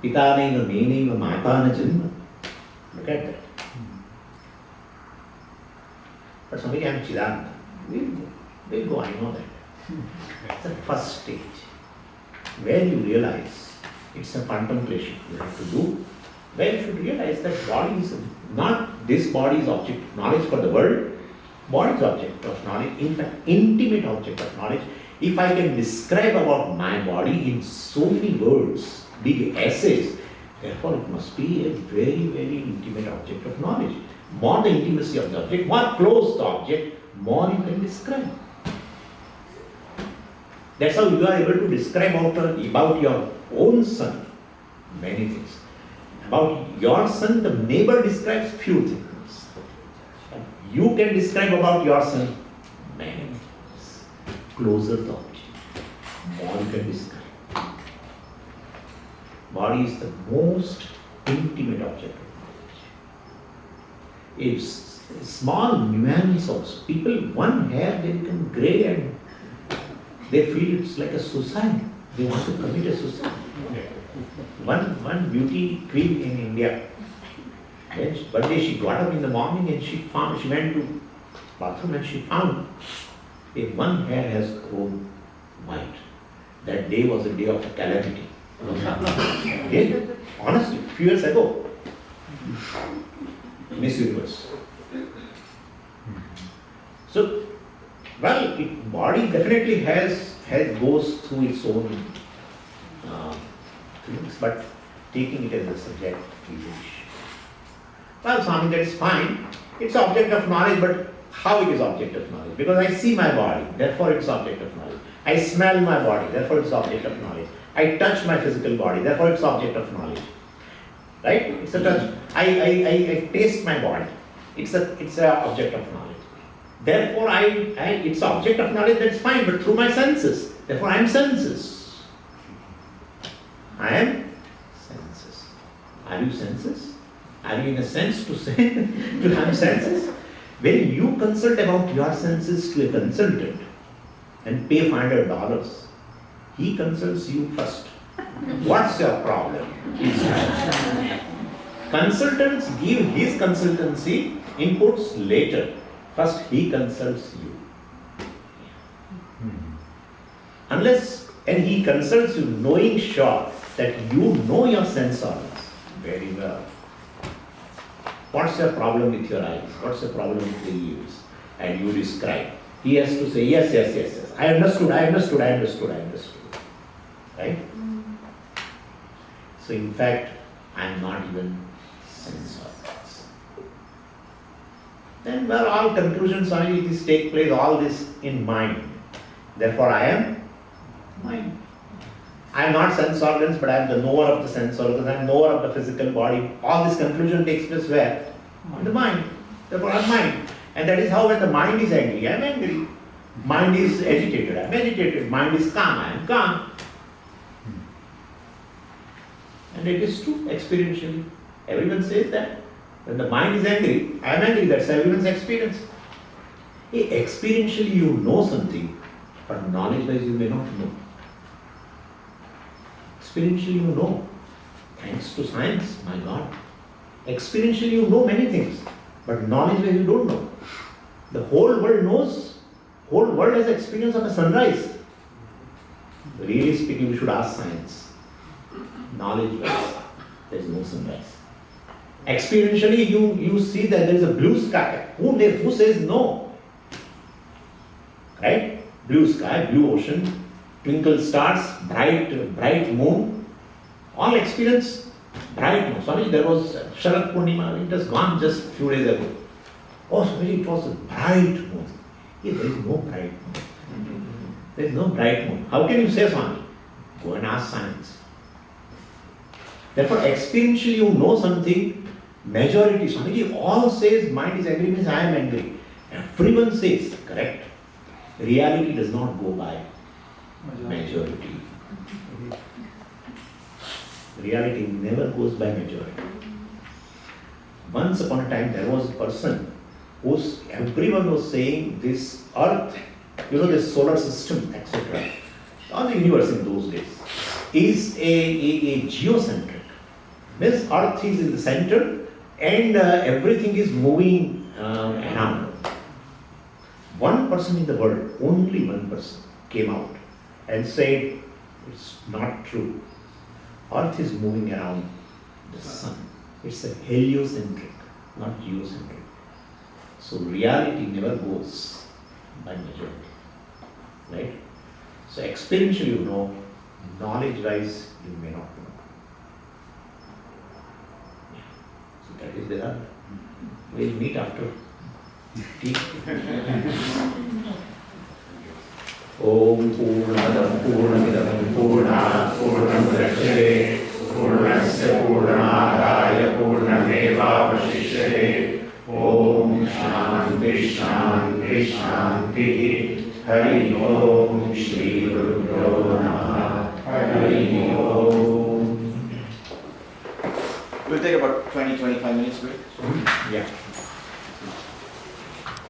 [SPEAKER 5] Pitane no Mene no Mata na Janma. Look at that. But Swamiji, I am Chidananda. We'll go, I know that. It's the first stage where you realize it's a contemplation you have to do, where you should realize that body is not this body is object of knowledge for the world, body is object of knowledge, in fact, intimate object of knowledge. If I can describe about my body in so many words, big essays, therefore it must be a very, very intimate object of knowledge. More the intimacy of the object, more close the object, more you can describe. That's how you are able to describe about your own son many things. About your son, the neighbor describes few things. You can describe about your son many things. Closer the object, more you can describe. Body is the most intimate object of knowledge. It's a small nuance of people, one hair they become grey and they feel it's like a suicide. They want to commit a suicide. One beauty queen in India, one day she got up in the morning and she went to bathroom and she found that one hair has grown white. That day was a day of calamity. Yeah, honestly, a few years ago, Miss Universe. So, well, body definitely goes through its own things, but taking it as a subject is an issue. Well, Swami, that is fine. It's object of knowledge, but how it is object of knowledge? Because I see my body, therefore it's object of knowledge. I smell my body, therefore it's object of knowledge. I touch my physical body, therefore it's object of knowledge. Right? It's a touch. I taste my body. It's a object of knowledge. Therefore, it's object of knowledge, that's fine, but through my senses. Therefore, I am senses. I am senses. Are you senses? Are you in a sense to say to have senses? When you consult about your senses to a consultant and pay $500, he consults you first. What's your problem? Consultants give his consultancy inputs later. First he consults you. And he consults you knowing sure that you know your sense organs very well. What's your problem with your eyes? What's your problem with the ears? And you describe. He has to say, yes. I understood. Right? So in fact, I am not even sense organs. Then well, all conclusions only this take place, all this in mind. Therefore I am mind. I am not sense organs, but I am the knower of the sense organs, I am knower of the physical body. All this conclusion takes place where? In the mind. Therefore I am mind. And that is how when the mind is angry, I am angry. Mind is agitated, I am agitated. Mind is calm, I am calm. And it is true, experientially. Everyone says that. When the mind is angry, I am angry. That's everyone's experience. Experientially you know something. but knowledge-wise you may not know. Experientially you know, thanks to science, my God. Experientially you know many things, but knowledge-wise you don't know. The whole world knows, whole world has experience of a sunrise. Really speaking, we should ask science. Knowledge-wise, there is no sunrise. Experientially, you see that there is a blue sky. Who says no? Right? Blue sky, blue ocean, twinkle stars, bright moon. All experience bright moon. Swamiji, there was Sharad Purnima, it has gone just a few days ago. Oh, Swamiji, it was a bright moon. Here, there is no bright moon. There is no bright moon. How can you say, Swami? Go and ask science. Therefore, experientially you know something. Majority, Swamiji, all says mind is angry means I am angry. Everyone says, correct. Reality does not go by majority. Reality never goes by majority. Once upon a time there was a person everyone was saying this earth, this solar system, etc. Or the universe in those days is a geocentric. Means earth is in the center and everything is moving around. One person in the world, only one person, came out and said, it's not true. Earth is moving around the sun. It's a heliocentric, not geocentric. So reality never goes by majority. Right? So experientially you know, knowledge-wise you may not know. So that is Vedānta. We'll meet after tea. Om Purnamidam Purnamidam Purnat Purnamudachyate Purnasya Purnamadaya Purnamevavashishyate. Om Shanti Shanti Shanti. Hari Om Shri Gurubhyo Namaha. Hari Om.
[SPEAKER 6] We'll take about 20-25 minutes break.
[SPEAKER 5] Yeah.